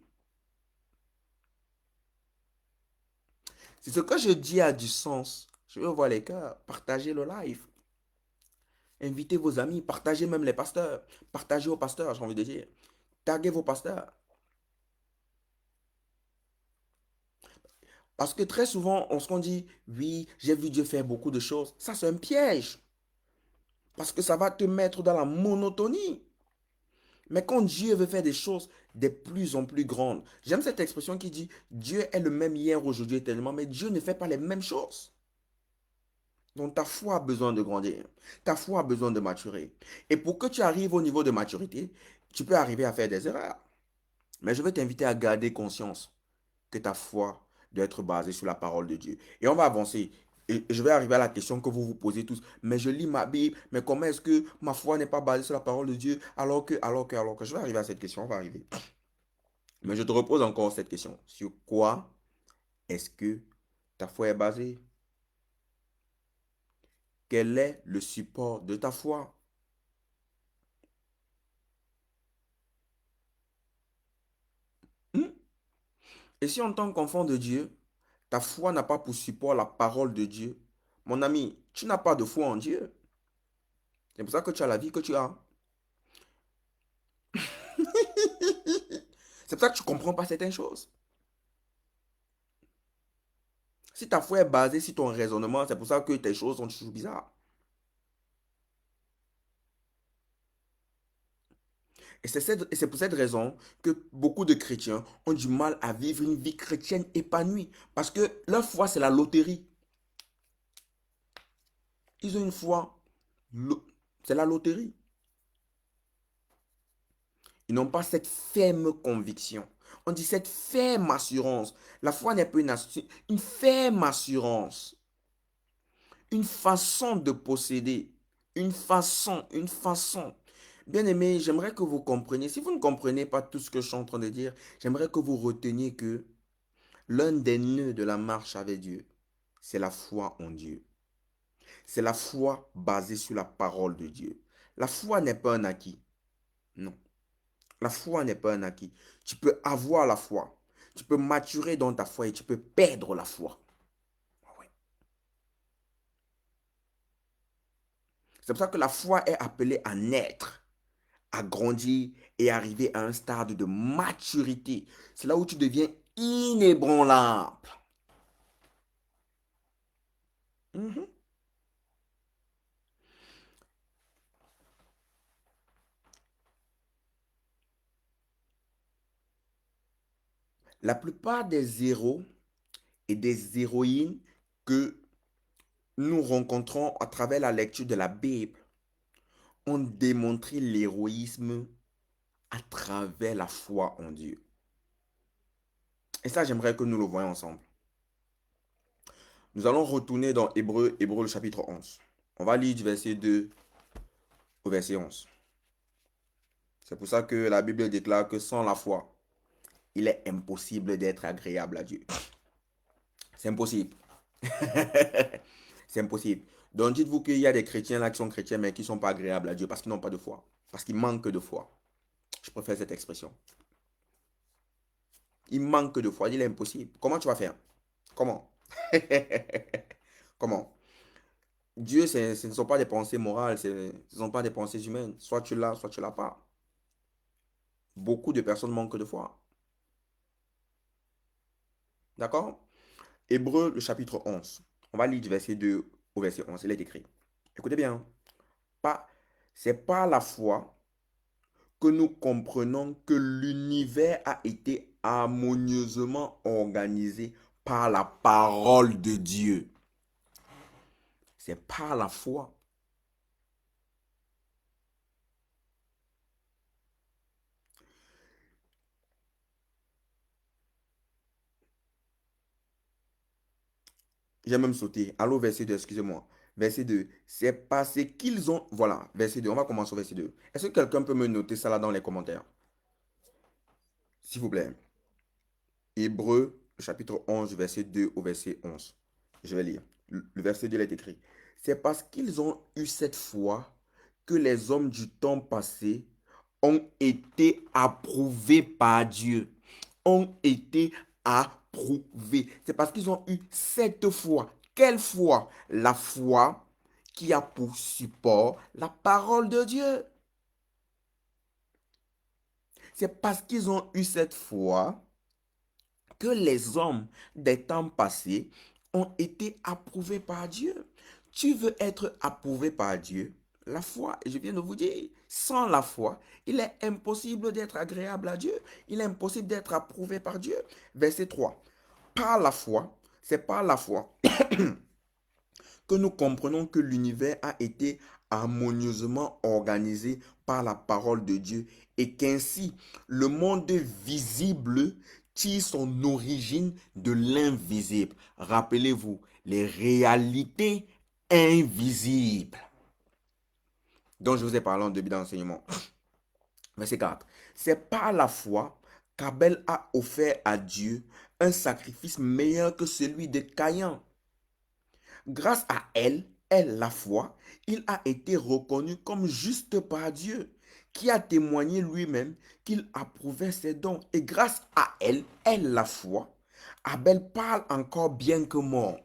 Si ce que je dis a du sens, je veux voir les cœurs, partagez le live. Invitez vos amis, partagez même les pasteurs. Partagez aux pasteurs, j'ai envie de dire. Taguez vos pasteurs. Parce que très souvent, on se dit, oui, j'ai vu Dieu faire beaucoup de choses. Ça, c'est un piège. Parce que ça va te mettre dans la monotonie. Mais quand Dieu veut faire des choses de plus en plus grandes, j'aime cette expression qui dit, Dieu est le même hier, aujourd'hui, éternellement, mais Dieu ne fait pas les mêmes choses. Donc ta foi a besoin de grandir. Ta foi a besoin de maturer. Et pour que tu arrives au niveau de maturité, tu peux arriver à faire des erreurs. Mais je veux t'inviter à garder conscience que ta foi doit être basée sur la parole de Dieu. Et on va avancer. Et je vais arriver à la question que vous vous posez tous. Mais je lis ma Bible, mais comment est-ce que ma foi n'est pas basée sur la parole de Dieu alors que, je vais arriver à cette question, on va arriver. Mais je te repose encore cette question. Sur quoi est-ce que ta foi est basée? Quel est le support de ta foi? Hmm? Et si en tant qu'enfant de Dieu, ta foi n'a pas pour support la parole de Dieu, mon ami, tu n'as pas de foi en Dieu. C'est pour ça que tu as la vie que tu as. C'est pour ça que tu ne comprends pas certaines choses. Si ta foi est basée sur ton raisonnement, c'est pour ça que tes choses sont toujours bizarres. Et c'est pour cette raison que beaucoup de chrétiens ont du mal à vivre une vie chrétienne épanouie. Parce que leur foi, c'est la loterie. Ils ont une foi, c'est la loterie. Ils n'ont pas cette ferme conviction. On dit cette ferme assurance. La foi n'est pas une ferme assurance. Une façon de posséder. Une façon. Bien aimé, j'aimerais que vous compreniez. Si vous ne comprenez pas tout ce que je suis en train de dire, j'aimerais que vous reteniez que l'un des nœuds de la marche avec Dieu, c'est la foi en Dieu. C'est la foi basée sur la parole de Dieu. La foi n'est pas un acquis. Non. La foi n'est pas un acquis. Tu peux avoir la foi. Tu peux maturer dans ta foi et tu peux perdre la foi. Ah ouais. C'est pour ça que la foi est appelée à naître. à grandir et arriver à un stade de maturité. C'est là où tu deviens inébranlable. Mhm. La plupart des héros et des héroïnes que nous rencontrons à travers la lecture de la Bible ont démontré l'héroïsme à travers la foi en Dieu. Et ça, j'aimerais que nous le voyions ensemble. Nous allons retourner dans Hébreu le chapitre 11. On va lire du verset 2 au verset 11. C'est pour ça que la Bible déclare que sans la foi, il est impossible d'être agréable à Dieu. C'est impossible. C'est impossible. Donc dites-vous qu'il y a des chrétiens là qui sont chrétiens mais qui ne sont pas agréables à Dieu parce qu'ils n'ont pas de foi. Parce qu'ils manquent de foi. Je préfère cette expression. Il manque de foi. Il est impossible. Comment tu vas faire? Comment? Comment? Dieu, ce ne sont pas des pensées morales, ce ne sont pas des pensées humaines. Soit tu l'as, soit tu ne l'as pas. Beaucoup de personnes manquent de foi. D'accord? Hébreu, le chapitre 11. On va lire du verset 2 au verset 11. Il est écrit. Écoutez bien. Pas, c'est par la foi que nous comprenons que l'univers a été harmonieusement organisé par la parole de Dieu. C'est par la foi. J'ai même sauté. Allô, verset 2, excusez-moi. Verset 2. C'est parce qu'ils ont... Voilà, verset 2. On va commencer au verset 2. Est-ce que quelqu'un peut me noter ça là dans les commentaires? S'il vous plaît. Hébreu, chapitre 11, verset 2 au verset 11. Je vais lire. Le verset 2 il est écrit. C'est parce qu'ils ont eu cette foi que les hommes du temps passé ont été approuvés par Dieu. Ont été approuvés. C'est parce qu'ils ont eu cette foi. Quelle foi? La foi qui a pour support la parole de Dieu. C'est parce qu'ils ont eu cette foi que les hommes des temps passés ont été approuvés par Dieu. Tu veux être approuvé par Dieu? La foi, et je viens de vous dire, sans la foi, il est impossible d'être agréable à Dieu. Il est impossible d'être approuvé par Dieu. Verset 3. Par la foi, c'est par la foi que nous comprenons que l'univers a été harmonieusement organisé par la parole de Dieu et qu'ainsi le monde visible tire son origine de l'invisible. Rappelez-vous, les réalités invisibles dont je vous ai parlé en début d'enseignement. Verset 4. C'est par la foi qu'Abel a offert à Dieu un sacrifice meilleur que celui de Caïn. Grâce à elle, la foi, il a été reconnu comme juste par Dieu, qui a témoigné lui-même qu'il approuvait ses dons. Et grâce à elle, la foi, Abel parle encore bien que mort.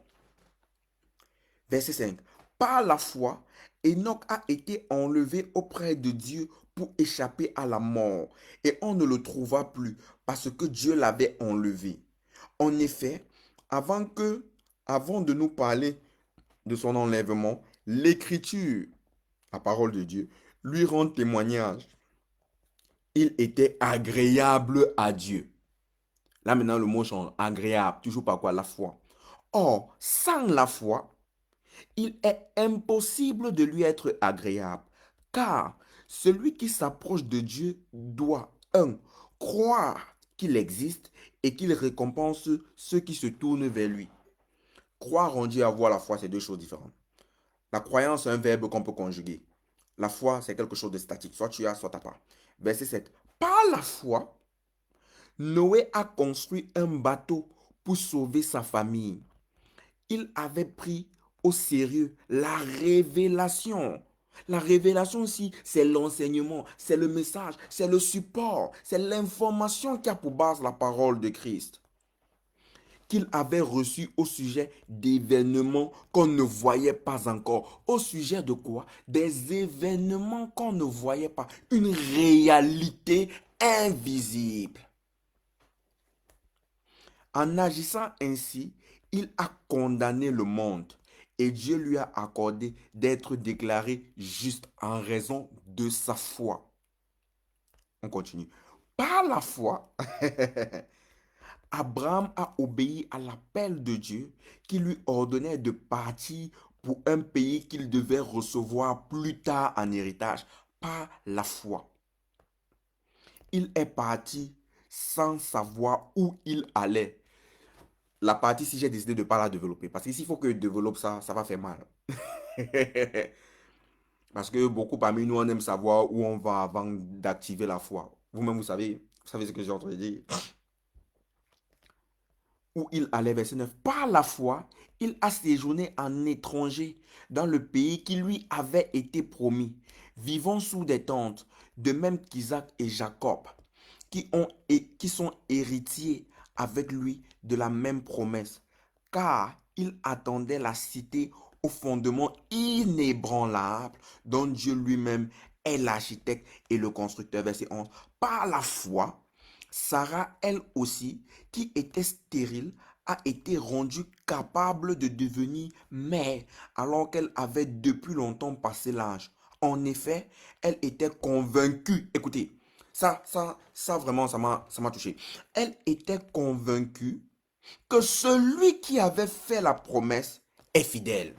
Verset 5. Par la foi, Enoch a été enlevé auprès de Dieu pour échapper à la mort. Et on ne le trouva plus parce que Dieu l'avait enlevé. En effet, avant de nous parler de son enlèvement, l'Écriture, la parole de Dieu, lui rend témoignage. Il était agréable à Dieu. Là maintenant le mot change, agréable, toujours par quoi? La foi. Or, sans la foi, il est impossible de lui être agréable, car celui qui s'approche de Dieu doit, un, croire qu'il existe et qu'il récompense ceux qui se tournent vers lui. Croire en Dieu et avoir la foi, c'est deux choses différentes. La croyance, c'est un verbe qu'on peut conjuguer. La foi, c'est quelque chose de statique. Soit tu as, soit tu n'as pas. Verset 7. Par la foi, Noé a construit un bateau pour sauver sa famille. Il avait pris au sérieux la révélation. La révélation aussi, c'est l'enseignement, c'est le message, c'est le support, c'est l'information qui a pour base la parole de Christ. qu'il avait reçu au sujet d'événements qu'on ne voyait pas encore. Au sujet de quoi? Des événements qu'on ne voyait pas. Une réalité invisible. En agissant ainsi, il a condamné le monde et Dieu lui a accordé d'être déclaré juste en raison de sa foi. On continue. Par la foi, Abraham a obéi à l'appel de Dieu qui lui ordonnait de partir pour un pays qu'il devait recevoir plus tard en héritage. Par la foi, il est parti sans savoir où il allait. La partie, si j'ai décidé de ne pas la développer, parce que s'il faut que je développe ça, ça va faire mal. Parce que beaucoup parmi nous, on aime savoir où on va avant d'activer la foi. Vous-même, vous savez ce que j'ai en train de dire. Où il allait, verset 9. Par la foi, il a séjourné en étranger dans le pays qui lui avait été promis, vivant sous des tentes, de même qu'Isaac et Jacob, qui sont héritiers avec lui de la même promesse, car il attendait la cité au fondement inébranlable dont Dieu lui-même est l'architecte et le constructeur. Verset 11. Par la foi, Sarah, elle aussi, qui était stérile, a été rendue capable de devenir mère alors qu'elle avait depuis longtemps passé l'âge. En effet, elle était convaincue. Écoutez, ça vraiment, ça m'a touché. Elle était convaincue que celui qui avait fait la promesse est fidèle.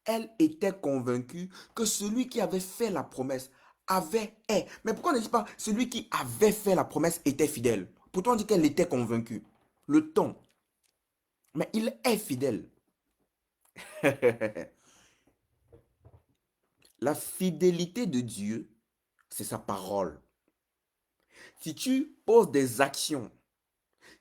Elle était convaincue que celui qui avait fait la promesse est. Mais pourquoi on ne dit pas celui qui avait fait la promesse était fidèle? Pourtant on dit qu'elle était convaincue. Le ton. Mais il est fidèle. La fidélité de Dieu, c'est sa parole. Si tu poses des actions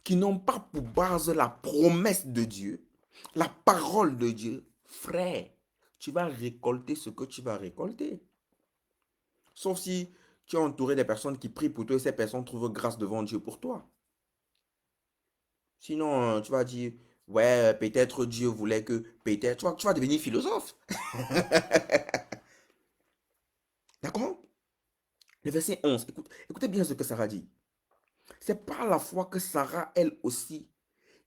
qui n'ont pas pour base la promesse de Dieu, la parole de Dieu, frère, tu vas récolter ce que tu vas récolter. Sauf si tu es entouré des personnes qui prient pour toi et ces personnes trouvent grâce devant Dieu pour toi. Sinon, tu vas dire, ouais, peut-être Dieu voulait que, peut-être, tu vas devenir philosophe. D'accord? Le verset 11, écoutez bien ce que Sarah dit. C'est par la foi que Sarah, elle aussi,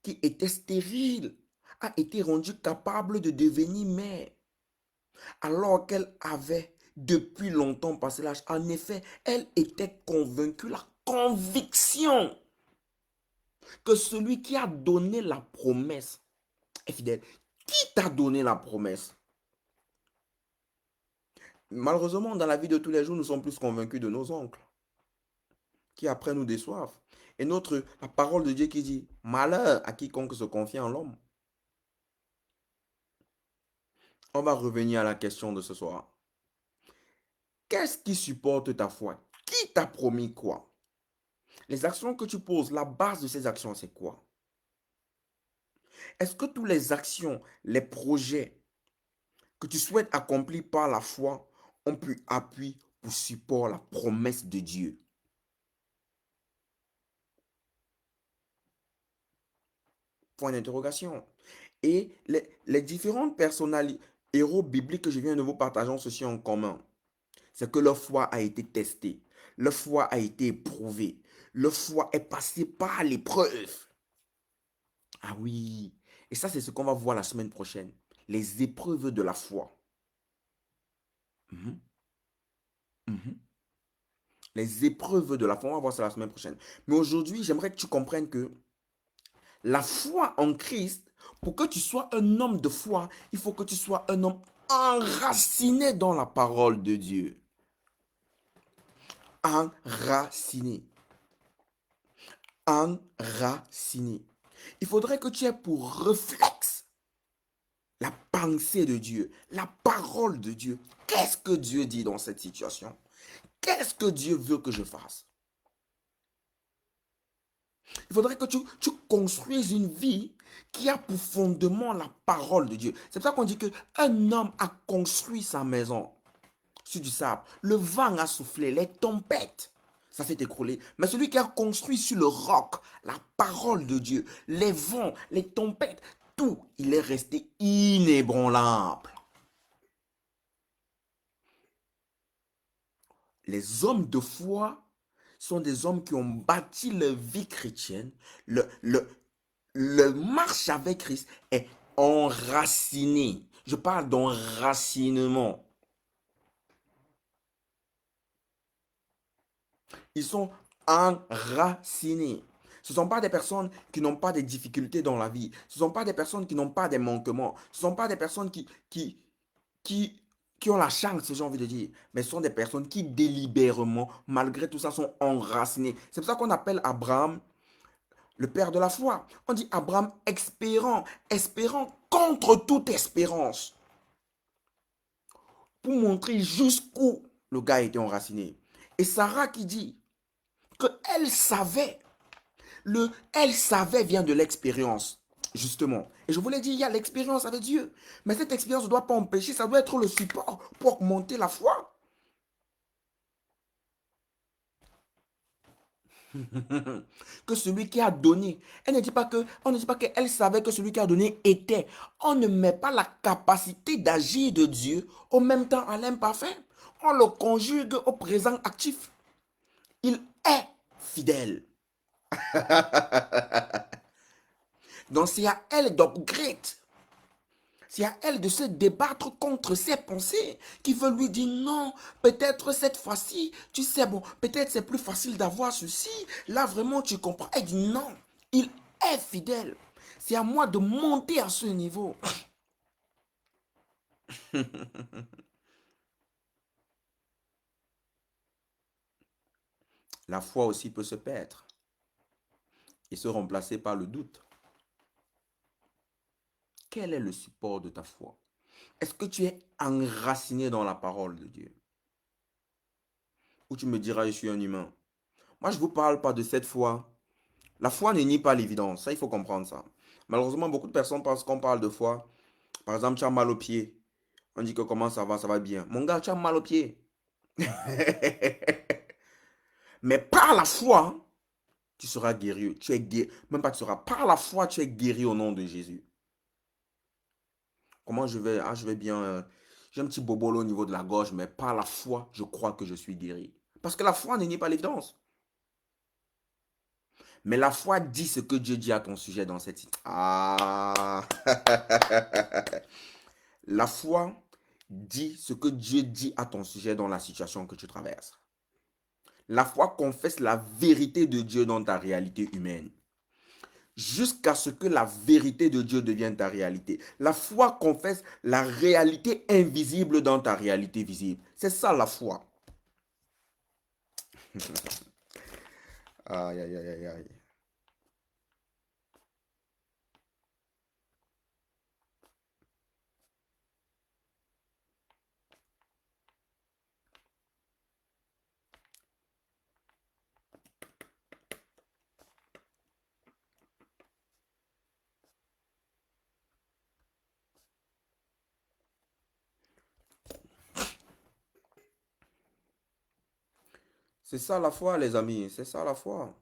qui était stérile, a été rendue capable de devenir mère, alors qu'elle avait depuis longtemps passé l'âge. En effet, elle était convaincue, la conviction que celui qui a donné la promesse est fidèle. Qui t'a donné la promesse? Malheureusement, dans la vie de tous les jours, nous sommes plus convaincus de nos oncles, qui après nous déçoivent. Et la parole de Dieu qui dit, malheur à quiconque se confie en l'homme. On va revenir à la question de ce soir. Qu'est-ce qui supporte ta foi? Qui t'a promis quoi? Les actions que tu poses, la base de ces actions, c'est quoi? Est-ce que toutes les actions, les projets que tu souhaites accomplir par la foi ont pu appui pour support la promesse de Dieu? Point d'interrogation. Et les différentes personnalités, héros bibliques que je viens de vous partager ceci en commun, c'est que leur foi a été testée, leur foi a été éprouvée, leur foi est passée par l'épreuve. Ah oui, et ça c'est ce qu'on va voir la semaine prochaine, les épreuves de la foi. Mhm, mhm. Les épreuves de la foi, on va voir ça la semaine prochaine. Mais aujourd'hui, j'aimerais que tu comprennes que la foi en Christ, pour que tu sois un homme de foi, il faut que tu sois un homme enraciné dans la parole de Dieu. Enraciné. Enraciné. Il faudrait que tu aies pour réflexe la pensée de Dieu, la parole de Dieu. Qu'est-ce que Dieu dit dans cette situation? Qu'est-ce que Dieu veut que je fasse? Il faudrait que tu construises une vie qui a pour fondement la parole de Dieu. C'est pour ça qu'on dit qu'un homme a construit sa maison sur du sable. Le vent a soufflé, les tempêtes. ça s'est écroulé. Mais celui qui a construit sur le roc, la parole de Dieu, les vents, les tempêtes, tout, il est resté inébranlable. Les hommes de foi sont des hommes qui ont bâti leur vie chrétienne. Le marche avec Christ est enraciné. Je parle d'enracinement. Ils sont enracinés. Ce ne sont pas des personnes qui n'ont pas de difficultés dans la vie. Ce ne sont pas des personnes qui n'ont pas de manquements. Ce ne sont pas des personnes qui ont la chance, j'ai envie de dire. Mais ce sont des personnes qui délibérément, malgré tout ça, sont enracinées. C'est pour ça qu'on appelle Abraham le père de la foi. On dit Abraham espérant, espérant contre toute espérance. Pour montrer jusqu'où le gars était enraciné. Et Sarah qui dit qu'elle savait. Elle savait vient de l'expérience, justement. Et je vous l'ai dit, il y a l'expérience avec Dieu. Mais cette expérience ne doit pas empêcher, ça doit être le support pour augmenter la foi. Que celui qui a donné, on ne dit pas qu'elle savait que celui qui a donné était. On ne met pas la capacité d'agir de Dieu au même temps à l'imparfait. On le conjugue au présent actif. Il est fidèle. Donc c'est à elle d'upgrade. C'est à elle de se débattre contre ses pensées qui veulent lui dire non, peut-être cette fois-ci, tu sais, bon, peut-être c'est plus facile d'avoir ceci. Là, vraiment, tu comprends. Elle dit non, il est fidèle. C'est à moi de monter à ce niveau. La foi aussi peut se perdre et se remplacer par le doute. Quel est le support de ta foi? Est-ce que tu es enraciné dans la parole de Dieu? Ou tu me diras, je suis un humain. Moi, je ne vous parle pas de cette foi. La foi ne nie pas l'évidence. Ça, il faut comprendre ça. Malheureusement, beaucoup de personnes pensent qu'on parle de foi. Par exemple, tu as mal au pied. On dit que comment ça va bien. Mon gars, tu as mal au pied. Mais par la foi, tu seras guéri. Tu es guéri. Même pas tu seras. Par la foi, tu es guéri au nom de Jésus. Comment je vais? Ah, je vais bien. J'ai un petit bobolo au niveau de la gorge, mais par la foi, je crois que je suis guéri. Parce que la foi ne nie pas l'évidence. Mais la foi dit ce que Dieu dit à ton sujet dans cette... Ah. La foi dit ce que Dieu dit à ton sujet dans la situation que tu traverses. La foi confesse la vérité de Dieu dans ta réalité humaine. Jusqu'à ce que la vérité de Dieu devienne ta réalité. La foi confesse la réalité invisible dans ta réalité visible. C'est ça la foi. Aïe, aïe, aïe, aïe, aïe. C'est ça la foi, les amis. C'est ça la foi.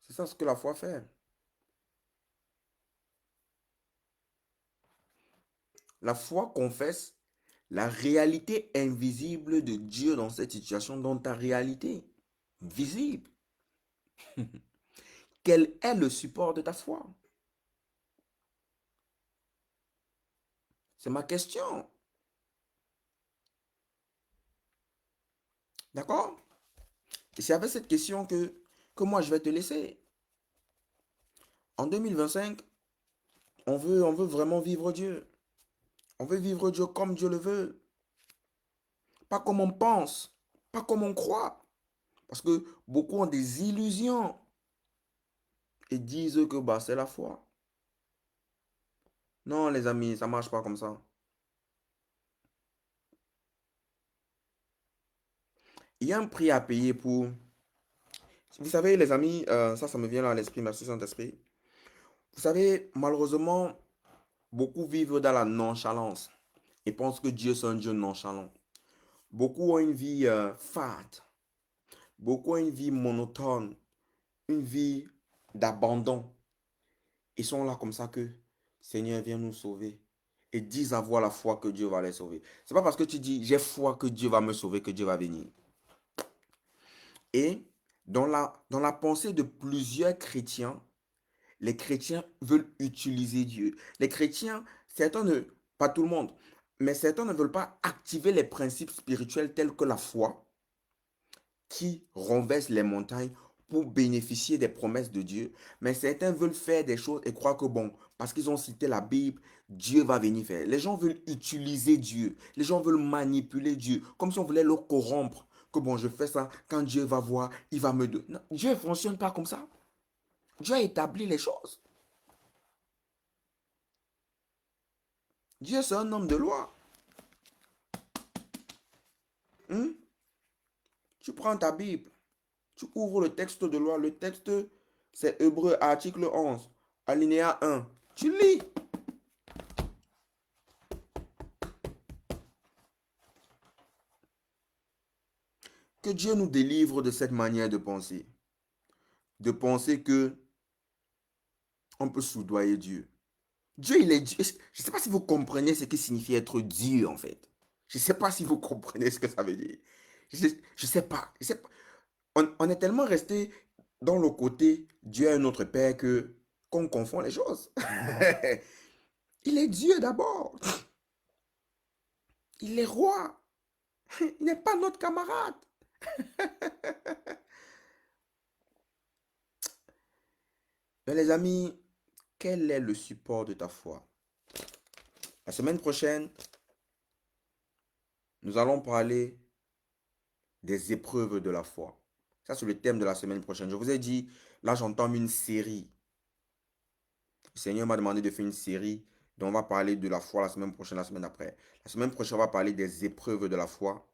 C'est ça ce que la foi fait. La foi confesse la réalité invisible de Dieu dans cette situation, dans ta réalité visible. Quel est le support de ta foi? C'est ma question. D'accord? Et c'est avec cette question que moi je vais te laisser. En 2025, on veut vraiment vivre Dieu. On veut vivre Dieu comme Dieu le veut. Pas comme on pense. Pas comme on croit. Parce que beaucoup ont des illusions. Et disent que bah, c'est la foi. Non, les amis, ça ne marche pas comme ça. Il y a un prix à payer pour... Vous savez, les amis, ça me vient là à l'esprit, merci Saint-Esprit. Vous savez, malheureusement, beaucoup vivent dans la nonchalance et pensent que Dieu, c'est un Dieu nonchalant. Beaucoup ont une vie fade. Beaucoup ont une vie monotone, une vie d'abandon. Ils sont là comme ça que Seigneur, viens nous sauver. Et disent avoir la foi que Dieu va les sauver. C'est pas parce que tu dis j'ai foi que Dieu va me sauver que Dieu va venir. Et dans la pensée de plusieurs chrétiens, les chrétiens veulent utiliser Dieu. Les chrétiens, certains ne, pas tout le monde, mais certains ne veulent pas activer les principes spirituels tels que la foi qui renverse les montagnes pour bénéficier des promesses de Dieu. Mais certains veulent faire des choses et croient que bon, parce qu'ils ont cité la Bible, Dieu va venir faire. Les gens veulent utiliser Dieu. Les gens veulent manipuler Dieu, comme si on voulait le corrompre. Que bon, je fais ça, quand Dieu va voir, il va me donner. Non, Dieu ne fonctionne pas comme ça. Dieu a établi les choses. Dieu, c'est un homme de loi. Hein? Tu prends ta Bible, tu ouvres le texte de loi. Le texte, c'est Hébreu, article 11, alinéa 1. Tu lis. Que Dieu nous délivre de cette manière de penser. De penser que on peut soudoyer Dieu. Dieu, il est Dieu. Je ne sais pas si vous comprenez ce que signifie être Dieu, en fait. Je ne sais pas si vous comprenez ce que ça veut dire. Je ne sais pas. Je sais pas. On est tellement resté dans le côté Dieu est notre Père que qu'on confond les choses. Il est Dieu d'abord. Il est roi. Il n'est pas notre camarade. Mais les amis, quel est le support de ta foi? La semaine prochaine, nous allons parler des épreuves de la foi. Ça, c'est le thème de la semaine prochaine. Je vous ai dit, là, j'entame une série. Le Seigneur m'a demandé de faire une série dont on va parler de la foi la semaine prochaine, la semaine après. La semaine prochaine, on va parler des épreuves de la foi.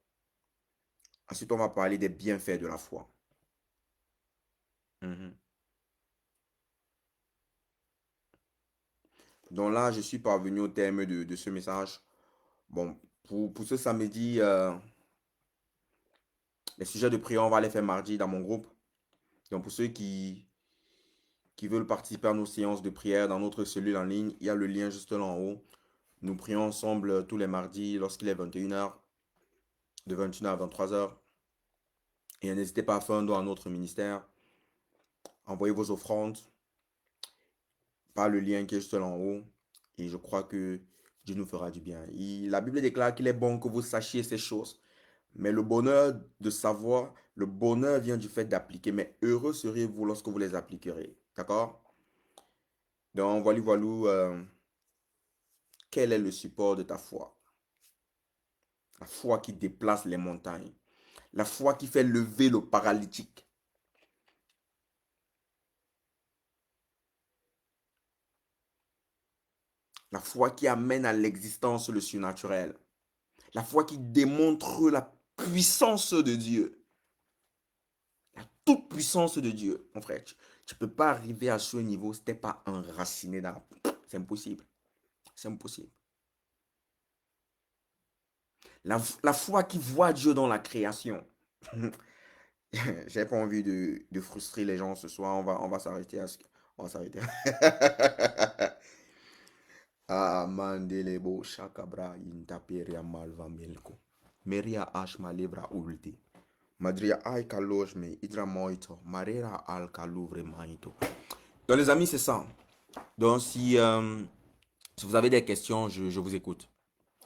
Ensuite, on va parler des bienfaits de la foi. Mhm. Donc là, je suis parvenu au terme de ce message. Bon, pour ce samedi, les sujets de prière, on va les faire mardi dans mon groupe. Donc pour ceux qui veulent participer à nos séances de prière dans notre cellule en ligne, il y a le lien juste là en haut. Nous prions ensemble tous les mardis lorsqu'il est 21h, de 21h à 23h. Et n'hésitez pas à faire un don à notre ministère. Envoyez vos offrandes par le lien qui est juste là en haut. Et je crois que Dieu nous fera du bien. La Bible déclare qu'il est bon que vous sachiez ces choses. Mais le bonheur de savoir, le bonheur vient du fait d'appliquer. Mais heureux serez-vous lorsque vous les appliquerez. D'accord? Donc, voilà, quel est le support de ta foi? La foi qui déplace les montagnes. La foi qui fait lever le paralytique. La foi qui amène à l'existence le surnaturel. La foi qui démontre la puissance de Dieu. La toute puissance de Dieu. Mon frère, tu ne peux pas arriver à ce niveau si tu n'es pas enraciné dans la... C'est impossible. C'est impossible. La foi qui voit Dieu dans la création. J'ai pas envie de frustrer les gens ce soir. On va s'arrêter à ce... On va s'arrêter. Ah, mandelebo shakabra intaperia malva melko. Meria ashma lebra ulte. Madria ay kaloj me idra moito. Marera al kalouvre maito. Donc les amis, c'est ça. Donc si vous avez des questions, je vous écoute.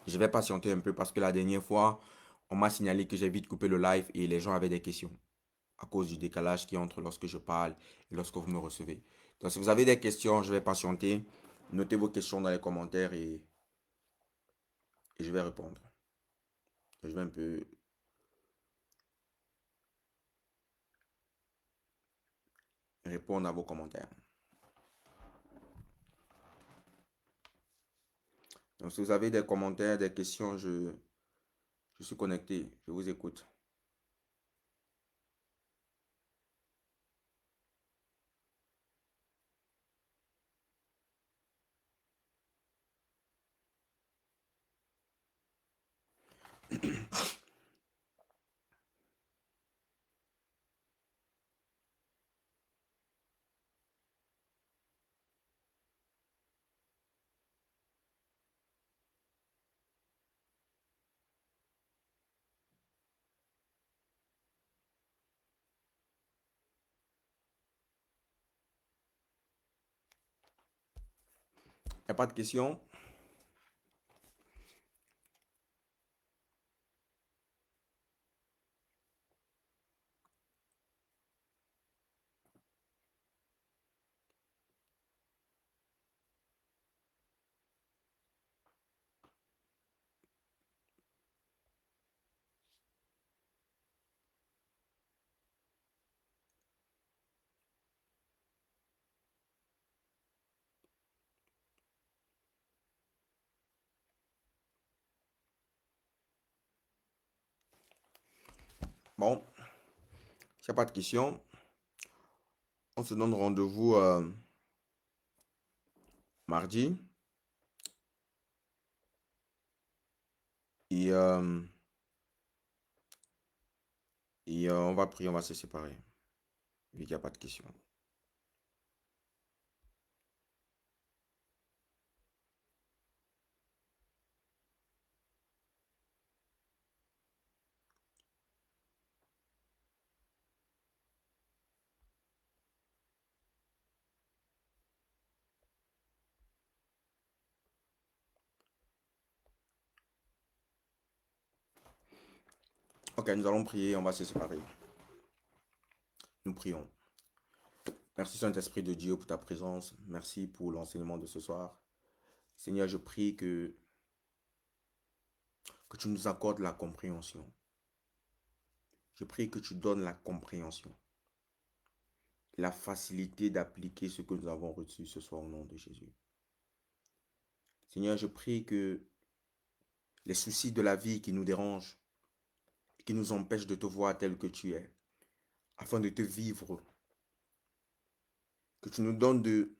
Je vais patienter un peu parce que la dernière fois, on m'a signalé que j'ai vite coupé le live et les gens avaient des questions à cause du décalage qui est entre lorsque je parle et lorsque vous me recevez. Donc si vous avez des questions, je vais patienter. Notez vos questions dans les commentaires et je vais répondre. Je vais un peu répondre à vos commentaires. Donc si vous avez des commentaires, des questions, je suis connecté. Je vous écoute. a pas de questions? Bon, s'il n'y a pas de questions, on se donne rendez-vous mardi. Et, on va prier, on va se séparer. Vu qu'il n'y a pas de questions. Ok, nous allons prier, on va se séparer. Nous prions. Merci Saint-Esprit de Dieu pour ta présence. Merci pour l'enseignement de ce soir. Seigneur, je prie que tu nous accordes la compréhension. Je prie que tu donnes la compréhension. La facilité d'appliquer ce que nous avons reçu ce soir au nom de Jésus. Seigneur, je prie que les soucis de la vie qui nous dérangent, qui nous empêchent de te voir tel que tu es, afin de te vivre, que tu nous donnes de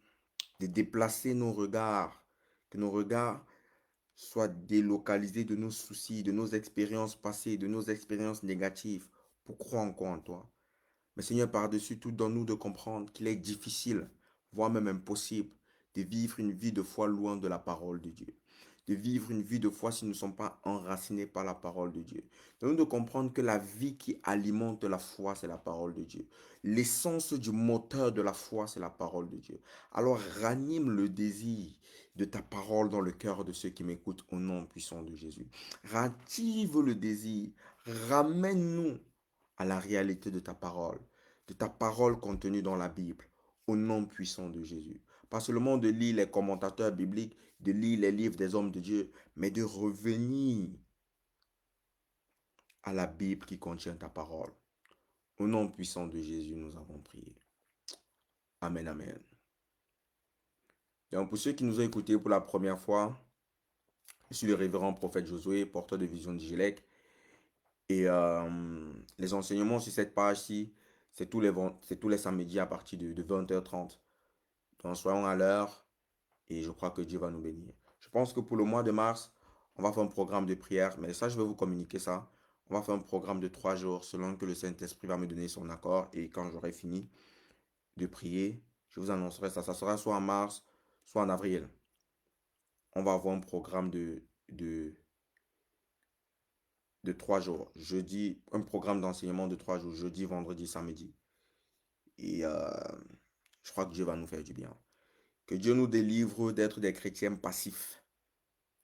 déplacer nos regards, que nos regards soient délocalisés de nos soucis, de nos expériences passées, de nos expériences négatives, pour croire encore en toi. Mais Seigneur, par-dessus tout, donne-nous de comprendre qu'il est difficile, voire même impossible, de vivre une vie de foi loin de la parole de Dieu. De vivre une vie de foi si nous ne sommes pas enracinés par la parole de Dieu. Donne-nous de comprendre que la vie qui alimente la foi, c'est la parole de Dieu. L'essence du moteur de la foi, c'est la parole de Dieu. Alors ranime le désir de ta parole dans le cœur de ceux qui m'écoutent au nom puissant de Jésus. Rative le désir, ramène-nous à la réalité de ta parole contenue dans la Bible, au nom puissant de Jésus. Pas seulement de lire les commentateurs bibliques, de lire les livres des hommes de Dieu, mais de revenir à la Bible qui contient ta parole. Au nom puissant de Jésus, nous avons prié. Amen, amen. Donc, pour ceux qui nous ont écoutés pour la première fois, je suis le révérend prophète Josué, porteur de vision d'Igélec. Et les enseignements sur cette page-ci, c'est tous les samedis à partir de 20h30. Donc, soyons à l'heure et je crois que Dieu va nous bénir. Je pense que pour le mois de mars, on va faire un programme de prière, mais ça, je vais vous communiquer ça. On va faire un programme de 3 jours selon que le Saint-Esprit va me donner son accord. Et quand j'aurai fini de prier, je vous annoncerai ça. Ça sera soit en mars, soit en avril. On va avoir un programme de 3 jours. Jeudi, un programme d'enseignement de 3 jours. Jeudi, vendredi, samedi. Et je crois que Dieu va nous faire du bien. Que Dieu nous délivre d'être des chrétiens passifs.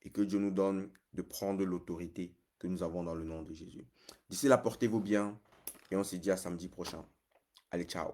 Et que Dieu nous donne de prendre l'autorité que nous avons dans le nom de Jésus. D'ici là, portez-vous bien. Et on se dit à samedi prochain. Allez, ciao.